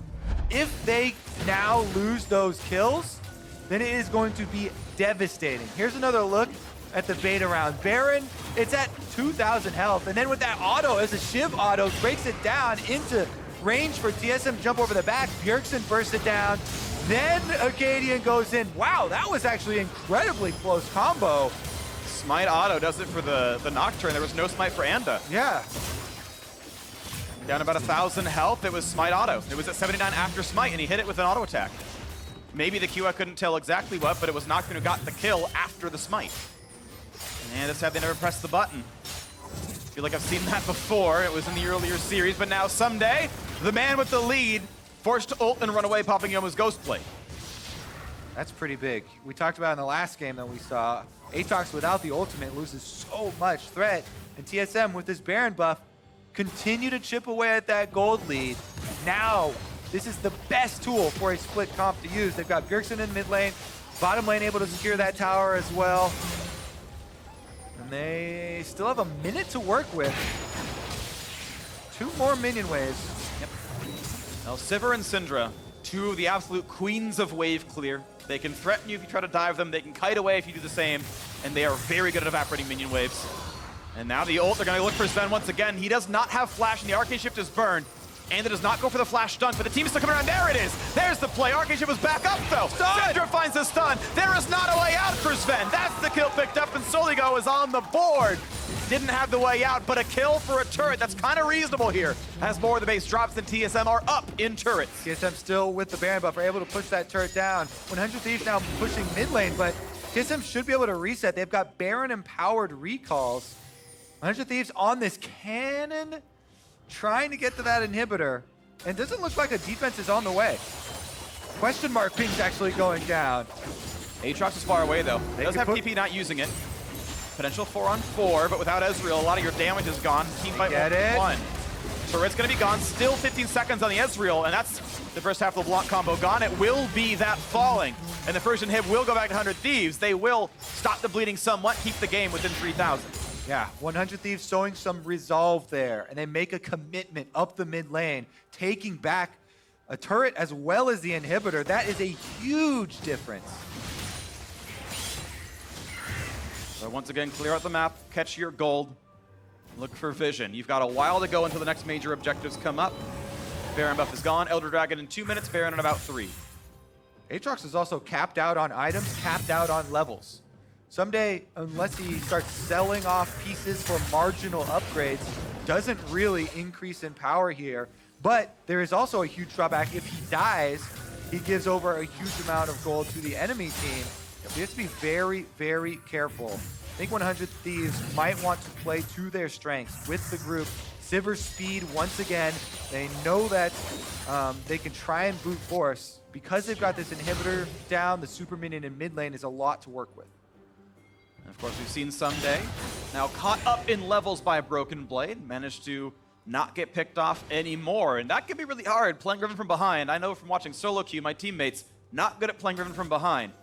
If they now lose those kills, then it is going to be devastating. Here's another look at the beta round. Baron, it's at 2,000 health, and then with that auto, as a Shiv auto, breaks it down into range for TSM, jump over the back. Pearson bursts it down, then Acadian goes in. Wow, that was actually incredibly close combo. Smite auto does it for the Nocturne. There was no smite for Anda. Yeah. Down about 1,000 health, it was smite auto. It was at 79 after smite, and he hit it with an auto attack. Maybe the Q, I couldn't tell exactly what, but it was Nocturne who got the kill after the smite. And this time they never pressed the button. I feel like I've seen that before. It was in the earlier series, but now someday, the man with the lead forced to ult and run away, popping Yoma's Ghost Plate. That's pretty big. We talked about in the last game that we saw, Aatrox without the ultimate loses so much threat, and TSM with this Baron buff continue to chip away at that gold lead. Now, this is the best tool for a split comp to use. They've got Pearson in mid lane, bottom lane able to secure that tower as well. And they still have a minute to work with. 2 more minion waves. Yep. Now Sivir and Syndra, 2 of the absolute queens of wave clear. They can threaten you if you try to dive them. They can kite away if you do the same. And they are very good at evaporating minion waves. And now the ult, they're going to look for Sven once again. He does not have flash, and the Arcane Shift is burned. And it does not go for the flash stun, but the team is still coming around. There it is. There's the play. Arcane Shift was back up, though. Syndra finds the stun. There is not a way out for Sven. That's the kill picked up, and Soligo is on the board. Didn't have the way out, but a kill for a turret. That's kind of reasonable here, as more of the base drops than TSM are up in turrets. TSM still with the Baron buff are able to push that turret down. 100 Thieves now pushing mid lane, but TSM should be able to reset. They've got Baron empowered recalls. 100 Thieves on this cannon, trying to get to that inhibitor, and doesn't look like a defense is on the way. Question mark ping's actually going down. Aatrox is far away, though. He does have TP, not using it. Potential 4-on-4, but without Ezreal, a lot of your damage is gone. Team fight 1. Turret's gonna be gone. Still 15 seconds on the Ezreal, and that's the first half of the block combo gone. It will be that falling, and the first inhib will go back to 100 Thieves. They will stop the bleeding somewhat, keep the game within 3,000. Yeah, 100 Thieves showing some resolve there, and they make a commitment up the mid lane, taking back a turret as well as the inhibitor. That is a huge difference. So once again, clear out the map, catch your gold, look for vision. You've got a while to go until the next major objectives come up. Baron buff is gone. Elder Dragon in 2 minutes, Baron in about 3. Aatrox is also capped out on items, capped out on levels. Someday, unless he starts selling off pieces for marginal upgrades, doesn't really increase in power here. But there is also a huge drawback. If he dies, he gives over a huge amount of gold to the enemy team. We have to be very, very careful. I think 100 Thieves might want to play to their strengths with the group. Sivir's speed, once again, they know that they can try and brute force. Because they've got this inhibitor down, the super minion in mid lane is a lot to work with. And of course, we've seen Someday now caught up in levels by a Broken Blade, managed to not get picked off anymore. And that can be really hard, playing Riven from behind. I know from watching solo queue, my teammates, not good at playing Riven from behind.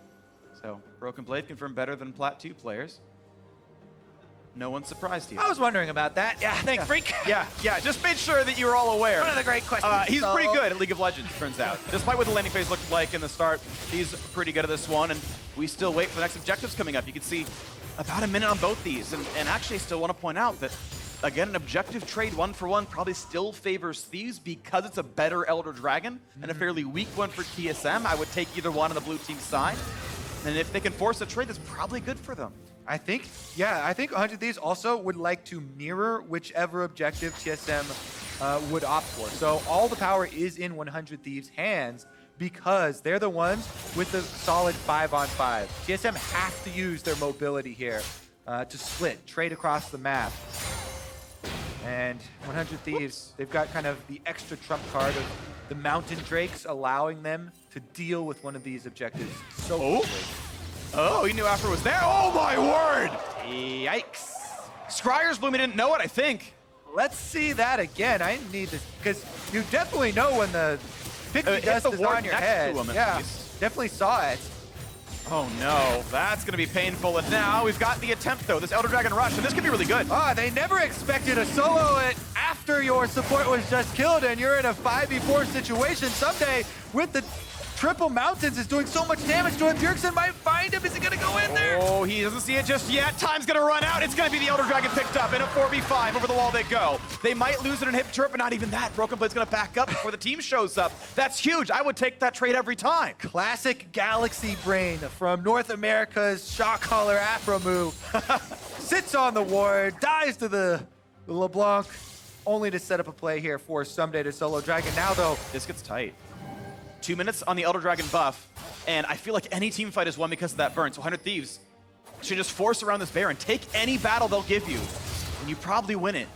So, Broken Blade confirmed better than Plat 2 players. No one's surprised here. I was wondering about that. Yeah, thanks, Freak. Yeah, just made sure that you were all aware. One of the great questions. He's pretty good at League of Legends, turns out. Despite what the landing phase looked like in the start, he's pretty good at this one, and we still wait for the next objectives coming up. You can see about a minute on both these, and actually still want to point out that again, an objective trade 1-for-1 probably still favors Thieves because it's a better Elder Dragon and a fairly weak one for TSM. I would take either one on the blue team side. And if they can force a trade, that's probably good for them. I think 100 Thieves also would like to mirror whichever objective TSM would opt for. So all the power is in 100 Thieves' hands because they're the ones with the solid 5-on-5. TSM have to use their mobility here to split, trade across the map. And 100 Thieves, they've got kind of the extra trump card of the Mountain Drakes, allowing them to deal with one of these objectives so quickly. Oh, he knew Afro was there. Oh my word! Yikes. Scryer's Bloom, he didn't know it, I think. Let's see that again. I need this, because you definitely know when the pixie dust is on your head. Yeah, definitely saw it. Oh no, that's gonna be painful. And now we've got the attempt though, this Elder Dragon rush, and this could be really good. Ah, they never expected a solo it after your support was just killed and you're in a 5v4 situation. Someday with the triple mountains is doing so much damage to him. Pearson might find him. Is he gonna go in there? Oh, he doesn't see it just yet. Time's gonna run out. It's gonna be the Elder Dragon picked up in a 4v5. Over the wall they go. They might lose an inhibitor, but not even that. Broken Blade's gonna back up before the team shows up. That's huge. I would take that trade every time. Classic Galaxy Brain from North America's shot caller Afro move. Sits on the ward, dies to the LeBlanc, only to set up a play here for someday to solo Dragon. Now though, this gets tight. 2 minutes on the Elder Dragon buff, and I feel like any team fight is won because of that burn. So 100 Thieves should just force around this Baron. Take any battle they'll give you, and you probably win it.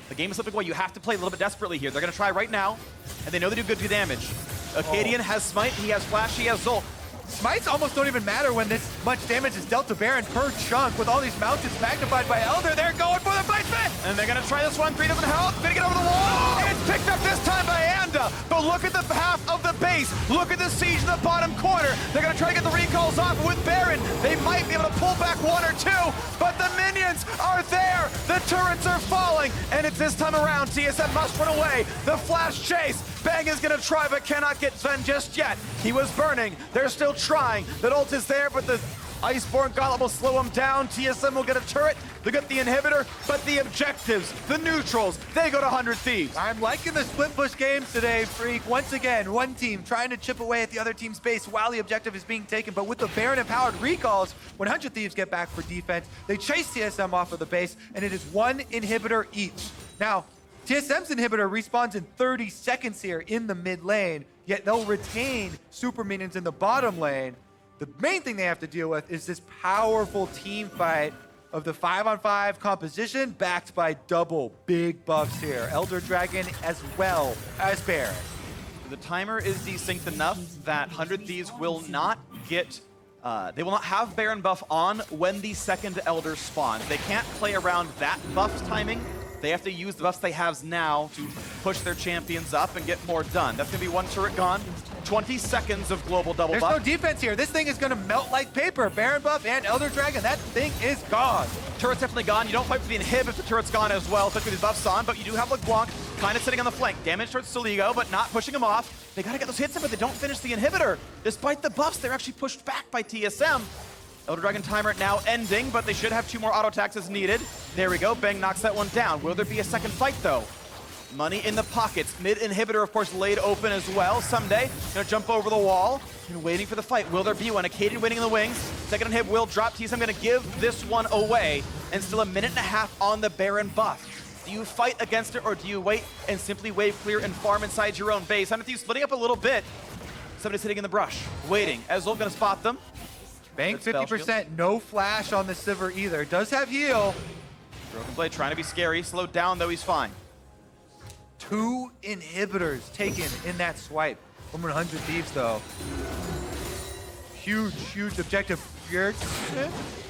The game is slipping away. You have to play a little bit desperately here. They're going to try right now, and they know they do good damage. Acadian has Smite, he has Flash, he has Zolt. Smites almost don't even matter when this much damage is dealt to Baron per chunk with all these mountains magnified by Elder. They're going for the placement! And they're gonna try this one. 3 doesn't help. Gonna get over the wall. It's picked up this time by Anda. But look at the half of the base. Look at the siege in the bottom corner. They're gonna try to get the recalls off with Baron. They might be able to pull back 1 or 2, but the minions are there. The turrets are falling, and it's this time around. TSM must run away. The flash chase. Bang is gonna try, but cannot get Sven just yet. He was burning. They're still trying. The ult is there, but the Iceborne Gauntlet will slow him down. TSM will get a turret. They get the inhibitor, but the objectives, the neutrals, they go to 100 Thieves. I'm liking the split push games today, Freak. Once again, one team trying to chip away at the other team's base while the objective is being taken, but with the Baron-empowered recalls, 100 Thieves get back for defense. They chase TSM off of the base, and it is 1 inhibitor each. Now, TSM's inhibitor respawns in 30 seconds here in the mid lane, yet they'll retain super minions in the bottom lane. The main thing they have to deal with is this powerful team fight of the 5-on-5 composition backed by double big buffs here. Elder Dragon as well as Baron. The timer is desynced enough that 100 Thieves will not get they will not have Baron buff on when the second Elder spawns. They can't play around that buff's timing. They have to use the buffs they have now to push their champions up and get more done. That's gonna be 1 turret gone. 20 seconds of global double buff. There's no defense here. This thing is gonna melt like paper. Baron buff and Elder Dragon, that thing is gone. Turret's definitely gone. You don't fight for the inhib if the turret's gone as well, especially with these buffs on, but you do have LeBlanc kind of sitting on the flank. Damage towards Soligo, but not pushing him off. They gotta get those hits in, but they don't finish the inhibitor. Despite the buffs, they're actually pushed back by TSM. Elder Dragon timer now ending, but they should have 2 more auto attacks as needed. There we go. Bang knocks that one down. Will there be a second fight, though? Money in the pockets. Mid inhibitor, of course, laid open as well. Someday, gonna jump over the wall and waiting for the fight. Will there be one? Acadian waiting in the wings. Second inhib will drop. TSM gonna give this one away, and still 1.5 minutes on the Baron buff. Do you fight against it, or do you wait and simply wave clear and farm inside your own base? 100 Thieves splitting up a little bit. Somebody's sitting in the brush, waiting. Ezreal gonna spot them. Bank 50%, no flash on the Sivir either. Does have heal. Broken Blade trying to be scary. Slowed down, though he's fine. 2 inhibitors taken in that swipe from 100 Thieves, though. Huge, huge objective.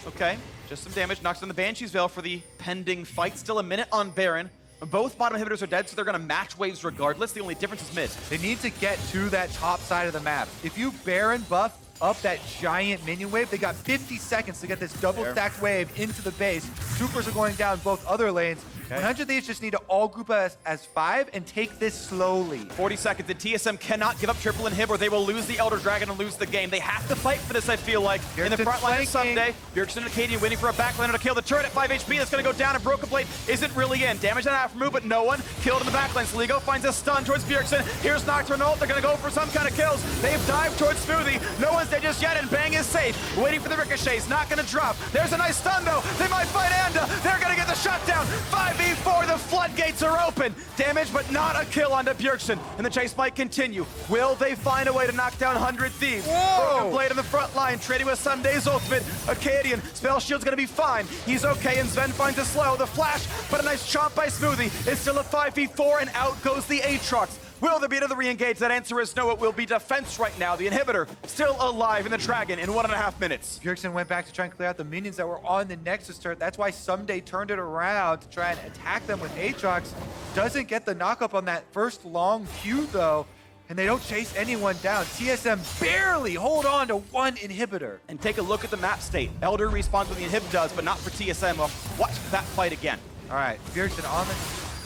Okay, just some damage. Knocks on the Banshee's Veil for the pending fight. Still 1 minute on Baron. Both bottom inhibitors are dead, so they're going to match waves regardless. The only difference is mid. They need to get to that top side of the map. If you Baron buff up that giant minion wave. They got 50 seconds to get this double stacked wave into the base. Supers are going down both other lanes. 100 Thieves just need to all group as 5 and take this slowly. 40 seconds, and TSM cannot give up triple inhib or they will lose the Elder Dragon and lose the game. They have to fight for this, I feel like. In the front line someday, Pearson and Acadian waiting for a backlaner to kill the turret at 5 HP. That's going to go down, and Broken Blade isn't really in. Damage on Aftermove, but no one killed in the backline. Sligo finds a stun towards Pearson. Here's Nocturne ult. They're going to go for some kind of kills. They've dived towards Smoothie. No one's dead just yet, and Bang is safe. Waiting for the ricochets. Not going to drop. There's a nice stun, though. They might fight Anda. They're going to get the shutdown. 5v4. The floodgates are open. Damage, but not a kill onto Pearson. And the chase might continue. Will they find a way to knock down 100 Thieves? Broken Blade on the front line, trading with Sunday's ultimate. Acadian, Spell Shield's gonna be fine. He's okay, and Sven finds a slow. The flash, but a nice chomp by Smoothie. It's still a 5v4, and out goes the Aatrox. Will there be another re-engage? That answer is no. It will be defense right now. The inhibitor still alive in the Dragon in 1.5 minutes. Pearson went back to try and clear out the minions that were on the Nexus turret. That's why Someday turned it around to try and attack them with Aatrox. Doesn't get the knockup on that first long Q though, and they don't chase anyone down. TSM barely hold on to one inhibitor. And take a look at the map state. Elder respawns when the inhib does, but not for TSM. Well, watch that fight again. All right, Pearson on the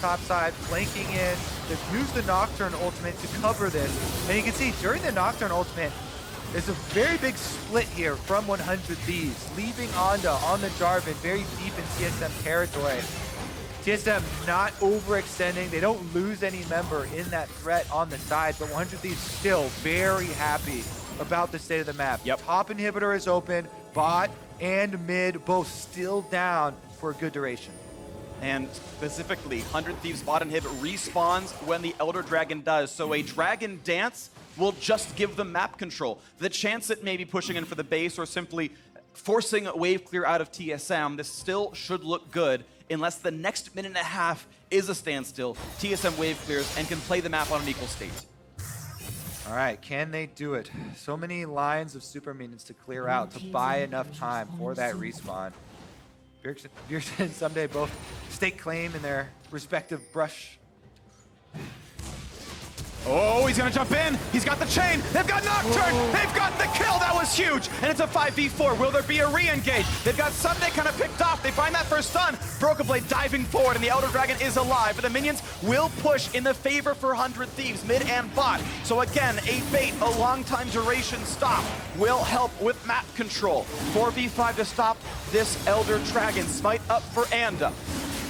top side, flanking in. They've used the Nocturne ultimate to cover this. And you can see during the Nocturne ultimate, there's a very big split here from 100 Thieves, leaving Onda on the Jarvan very deep in TSM territory. TSM not overextending. They don't lose any member in that threat on the side, but 100 Thieves still very happy about the state of the map. Top inhibitor is open, bot and mid both still down for a good duration. And specifically, 100 Thieves bot inhib respawns when the Elder Dragon does. So a Dragon Dance will just give them map control. The chance at maybe pushing in for the base or simply forcing a wave clear out of TSM, this still should look good unless the next minute and a half is a standstill. TSM wave clears and can play the map on an equal state. All right, can they do it? So many lines of super minions to clear out to buy enough time for that respawn. Pearson and Someday both stake claim in their respective brush. Oh, he's gonna jump in. He's got the chain. They've got Nocturne. They've got the kill. That was huge. And it's a 5v4. Will there be a re-engage? They've got Someday kind of picked off. They find that first stun. Broken Blade diving forward, and the Elder Dragon is alive. But the minions will push in the favor for 100 Thieves, mid and bot. So again, a bait, a long time duration stop will help with map control. 4v5 to stop this Elder Dragon. Smite up for Anda.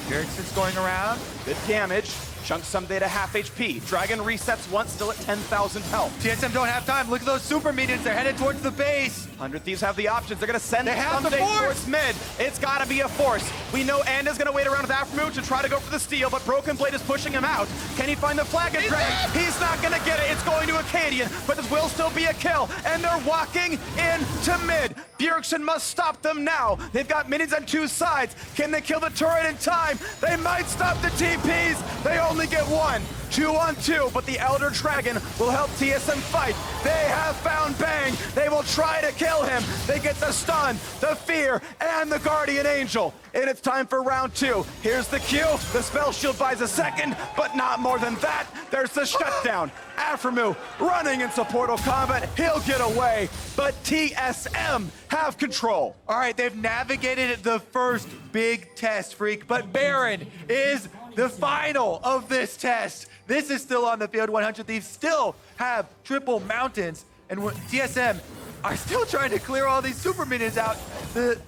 Pearson's going around. Good damage. Chunks Someday to half HP. Dragon resets once, still at 10,000 health. TSM don't have time. Look at those super minions. They're headed towards the base. 100 Thieves have the options. They're going to send Someday towards mid. It's got to be a force. We know Anda's going to wait around with Aftermove to try to go for the steal, but Broken Blade is pushing him out. Can he find the flag and drag? He's not going to get it. It's going to Acadian, but this will still be a kill, and they're walking into mid. Bjergsen must stop them now. They've got minions on two sides. Can they kill the turret in time? They might stop the TPs. They only get one. 2-on-2, but the Elder Dragon will help TSM fight. They have found Bang. They will try to kill him. They get the stun, the fear, and the Guardian Angel. And it's time for round 2. Here's the Q. The spell shield buys a second, but not more than that. There's the shutdown. Aphromu running in supportal combat. He'll get away, but TSM have control. All right, they've navigated the first big test, Freak, but Baron is the final of this test. This is still on the field. 100 Thieves still have triple mountains, and TSM are still trying to clear all these super minions out. The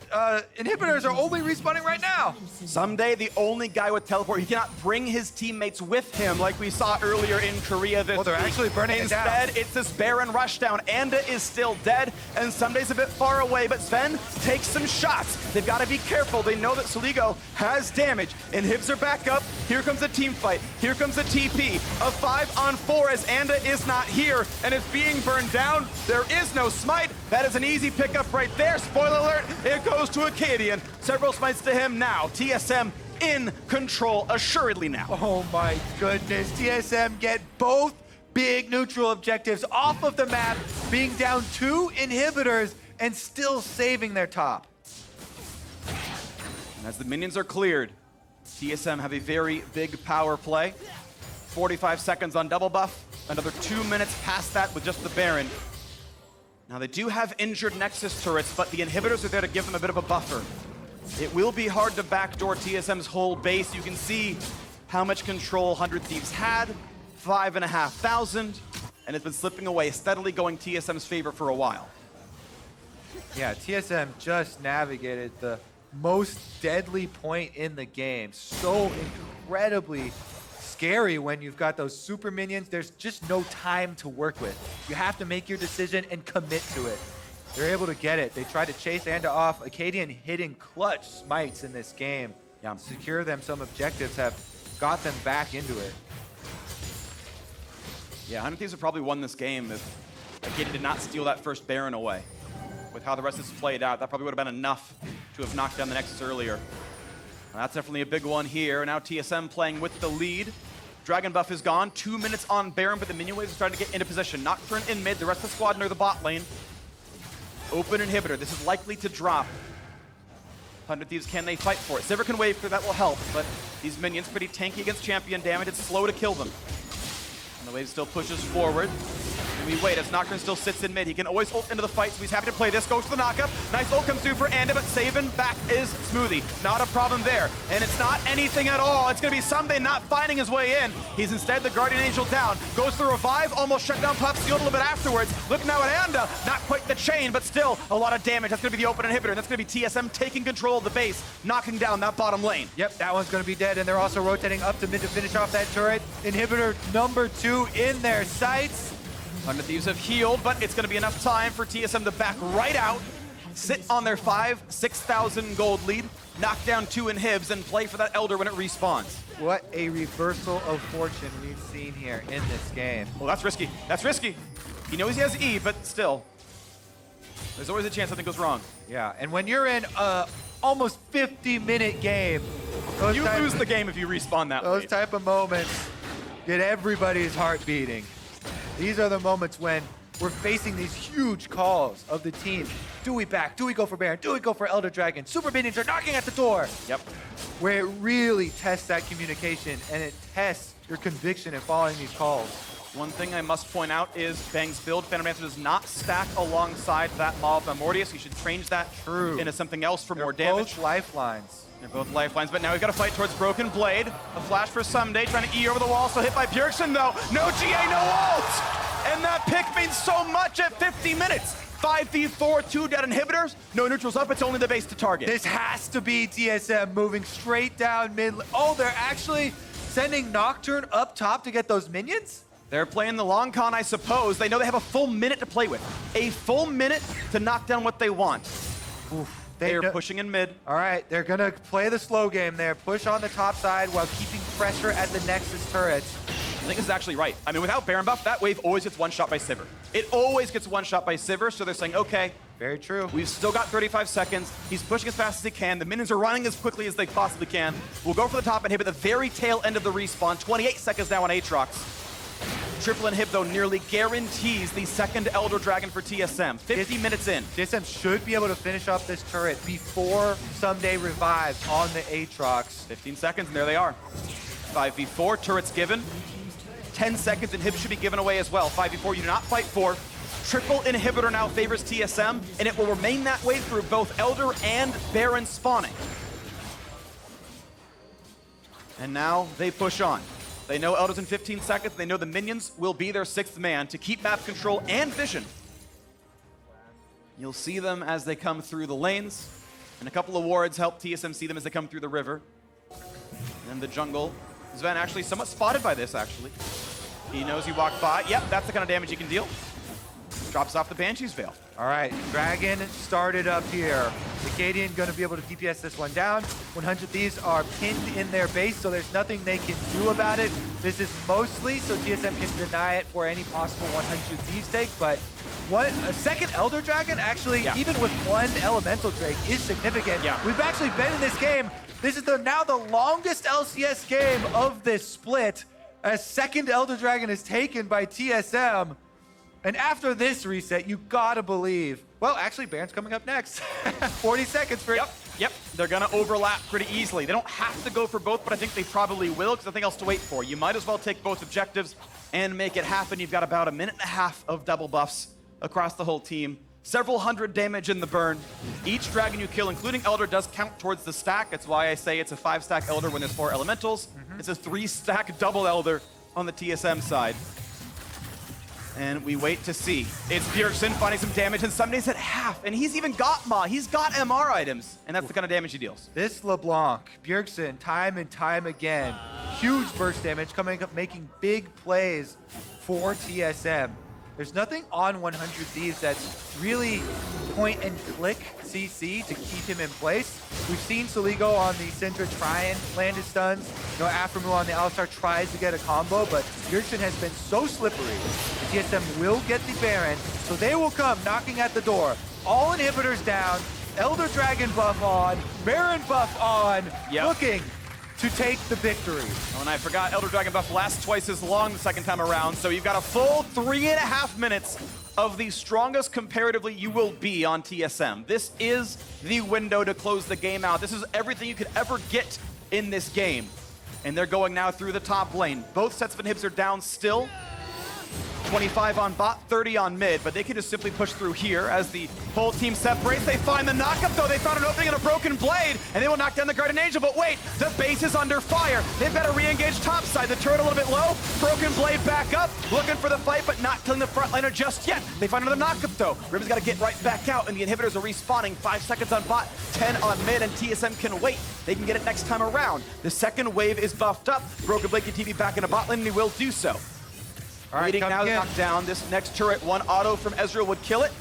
inhibitors are only respawning right now. Someday, the only guy with teleport, he cannot bring his teammates with him like we saw earlier in Korea this they're week. actually burning it down. Instead, it's this Baron rushdown. Anda is still dead, and Someday's a bit far away, but Sven takes some shots. They've got to be careful. They know that Sligo has damage. Inhibs are back up. Here comes a team fight. Here comes a TP. A 5-on-4 as Anda is not here, and it's being burned down. There is no smite. That is an easy pickup right there. Spoiler alert, it goes to Acadian. Several smites to him now. TSM in control, assuredly now. Oh my goodness. TSM get both big neutral objectives off of the map, being down 2 inhibitors and still saving their top. And as the minions are cleared, TSM have a very big power play. 45 seconds on double buff, another 2 minutes past that with just the Baron. Now they do have injured Nexus turrets, but the inhibitors are there to give them a bit of a buffer. It will be hard to backdoor TSM's whole base. You can see how much control 100 Thieves had, 5,500, and it's been slipping away, steadily going TSM's favor for a while. Yeah, TSM just navigated the most deadly point in the game. So incredibly scary when you've got those super minions. There's just no time to work with. You have to make your decision and commit to it. They're able to get it. They tried to chase Anda off. Acadian hitting clutch smites in this game. Yeah. Secure them some objectives, have got them back into it. Yeah, 100 Thieves have probably won this game if Acadian did not steal that first Baron away. With how the rest is played out, that probably would have been enough to have knocked down the Nexus earlier. And that's definitely a big one here. Now TSM playing with the lead. Dragon buff is gone. 2 minutes on Baron, but the minion waves are starting to get into position. Nocturne in mid, the rest of the squad near the bot lane. Open inhibitor. This is likely to drop. 100 Thieves, can they fight for it? Sivir can wave through, that will help, but these minions pretty tanky against champion damage. It's slow to kill them. And the wave still pushes forward. We wait as Nocturne still sits in mid. He can always ult into the fight, so he's happy to play this. Goes for the knockup. Nice ult comes through for Anda, but saving back is Smoothie. Not a problem there. And it's not anything at all. It's going to be Someday not finding his way in. He's instead the Guardian Angel down. Goes for revive, almost shut down Pup, sealed a little bit afterwards. Look now at Anda. Not quite the chain, but still a lot of damage. That's going to be the open inhibitor. And that's going to be TSM taking control of the base, knocking down that bottom lane. Yep, that one's going to be dead, and they're also rotating up to mid to finish off that turret. Inhibitor number 2 in their sights. 100 Thieves have healed, but it's going to be enough time for TSM to back right out, sit on their 6,000 gold lead, knock down 2 inhibs, and play for that Elder when it respawns. What a reversal of fortune we've seen here in this game. Well, that's risky. That's risky. He knows he has E, but still, there's always a chance something goes wrong. Yeah, and when you're in a almost 50-minute game, You lose the game if you respawn that those late. type of moments get everybody's heart beating. These are the moments when we're facing these huge calls of the team. Do we back? Do we go for Baron? Do we go for Elder Dragon? Super minions are knocking at the door. Yep. Where it really tests that communication and it tests your conviction in following these calls. One thing I must point out is Bang's build, Phantom Dancer, does not stack alongside that Maw of Mortius. You should change that into something else for more damage. Both lifelines. They're both lifelines, but now we've got to fight towards Broken Blade. A flash for Someday, trying to E over the wall, still hit by Pearson though. No GA, no ult! And that pick means so much at 50 minutes. 5v4, 2 dead inhibitors, no neutrals up, it's only the base to target. This has to be TSM moving straight down mid. Oh, they're actually sending Nocturne up top to get those minions? They're playing the long con, I suppose. They know they have a full minute to play with. A full minute to knock down what they want. Oof. They're pushing in mid. All right, they're gonna play the slow game there, push on the top side while keeping pressure at the Nexus turrets. I think this is actually right. I mean, without Baron buff, that wave always gets one shot by Sivir. It always gets one shot by Sivir, so they're saying, okay, Very true. we've still got 35 seconds. He's pushing as fast as he can. The minions are running as quickly as they possibly can. We'll go for the top inhib at the very tail end of the respawn. 28 seconds now on Aatrox. Triple inhib, though, nearly guarantees the second Elder Dragon for TSM. 50 minutes in. TSM should be able to finish off this turret before Someday revives on the Aatrox. 15 seconds, and there they are. 5v4, turrets given. 10 seconds, inhib should be given away as well. 5v4, you do not fight for. Triple inhibitor now favors TSM, and it will remain that way through both Elder and Baron spawning. And now they push on. They know Elder's in 15 seconds. They know the minions will be their 6th man to keep map control and vision. You'll see them as they come through the lanes. And a couple of wards help TSM see them as they come through the river. And the jungle. Sven actually somewhat spotted by this, actually. He knows he walked by. Yep, that's the kind of damage he can deal. Drops off the Banshee's Veil. All right, Dragon started up here. Acadian gonna be able to DPS this one down. 100 Thieves are pinned in their base, so there's nothing they can do about it. This is mostly so TSM can deny it for any possible 100 Thieves take, but a second Elder Dragon, actually, even with one Elemental Drake, is significant. Yeah. We've actually been in this game. This is now the longest LCS game of this split. A second Elder Dragon is taken by TSM. And after this reset, you gotta believe. Well, actually, Baron's coming up next. 40 seconds for it. Yep. They're gonna overlap pretty easily. They don't have to go for both, but I think they probably will because nothing else to wait for. You might as well take both objectives and make it happen. You've got about a minute and a half of double buffs across the whole team. Several hundred damage in the burn. Each dragon you kill, including Elder, does count towards the stack. That's why I say it's a 5-stack Elder when there's 4 elementals. It's a 3-stack double Elder on the TSM side. And we wait to see. It's Pearson finding some damage, and Sunday's at half. And he's even got Ma. He's got MR items. And that's the kind of damage he deals. This LeBlanc, Bjergsen, time and time again, huge burst damage, coming up, making big plays for TSM. There's nothing on 100 Thieves that's really point and click CC to keep him in place. We've seen Soligo on the Syndra try and land his stuns. You know, Aphromoo on the Alistar tries to get a combo, but Bjergsen has been so slippery. The TSM will get the Baron, so they will come knocking at the door. All inhibitors down, Elder Dragon buff on, Baron buff on, looking to take the victory. Oh, and I forgot Elder Dragon buff lasts twice as long the second time around, so you've got a full 3.5 minutes of the strongest comparatively you will be on TSM. This is the window to close the game out. This is everything you could ever get in this game. And they're going now through the top lane. Both sets of inhibs are down still. 25 on bot, 30 on mid, but they can just simply push through here as the whole team separates. They find the knockup, though. They found an opening in a broken blade, and they will knock down the Guardian Angel. But wait, the base is under fire. They've got to re-engage topside. The turret a little bit low. Broken blade back up, looking for the fight, but not killing the front laner just yet. They find another knockup, though. Riven's got to get right back out, and the inhibitors are respawning. 5 seconds on bot, 10 on mid, and TSM can wait. They can get it next time around. The second wave is buffed up. Broken blade can TV back into bot lane, and he will do so. All right, Waiting now to knock down this next turret. One auto from Ezreal would kill it.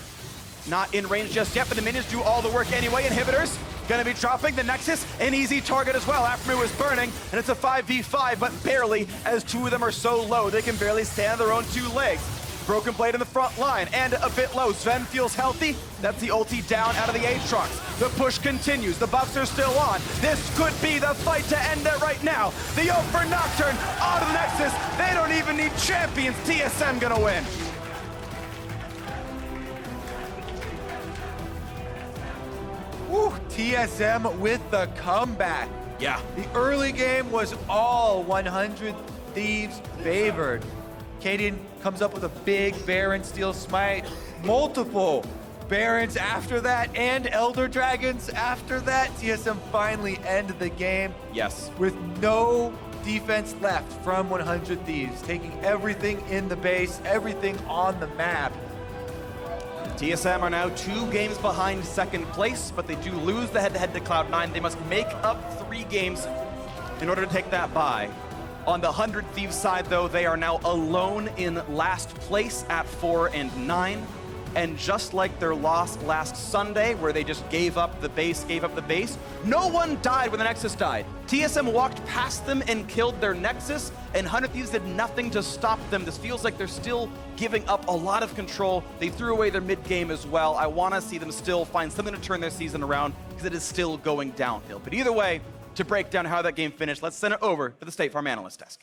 Not in range just yet, but the minions do all the work anyway. Inhibitors gonna be dropping. The Nexus, an easy target as well. Aphromoo is burning, and it's a 5v5, but barely, as 2 of them are so low, they can barely stand on their own 2 legs. Broken blade in the front line, and a bit low. Sven feels healthy. That's the ulti down out of the Aatrox. The push continues. The buffs are still on. This could be the fight to end it right now. The ult for Nocturne onto the Nexus. They don't even need champions. TSM gonna win. Woo, TSM with the comeback. Yeah. The early game was all 100 Thieves favored. Kaden comes up with a big Baron Steel Smite, multiple Barons after that, and Elder Dragons after that. TSM finally ended the game. Yes. With no defense left from 100 Thieves, taking everything in the base, everything on the map. TSM are now 2 games behind second place, but they do lose the head-to-head to Cloud9. They must make up 3 games in order to take that bye. On the 100 Thieves side, though, they are now alone in last place at 4-9. And just like their loss last Sunday, where they just gave up the base, no one died when the Nexus died. TSM walked past them and killed their Nexus, and 100 Thieves did nothing to stop them. This feels like they're still giving up a lot of control. They threw away their mid-game as well. I want to see them still find something to turn their season around, because it is still going downhill. But either way, to break down how that game finished, let's send it over to the State Farm Analyst Desk.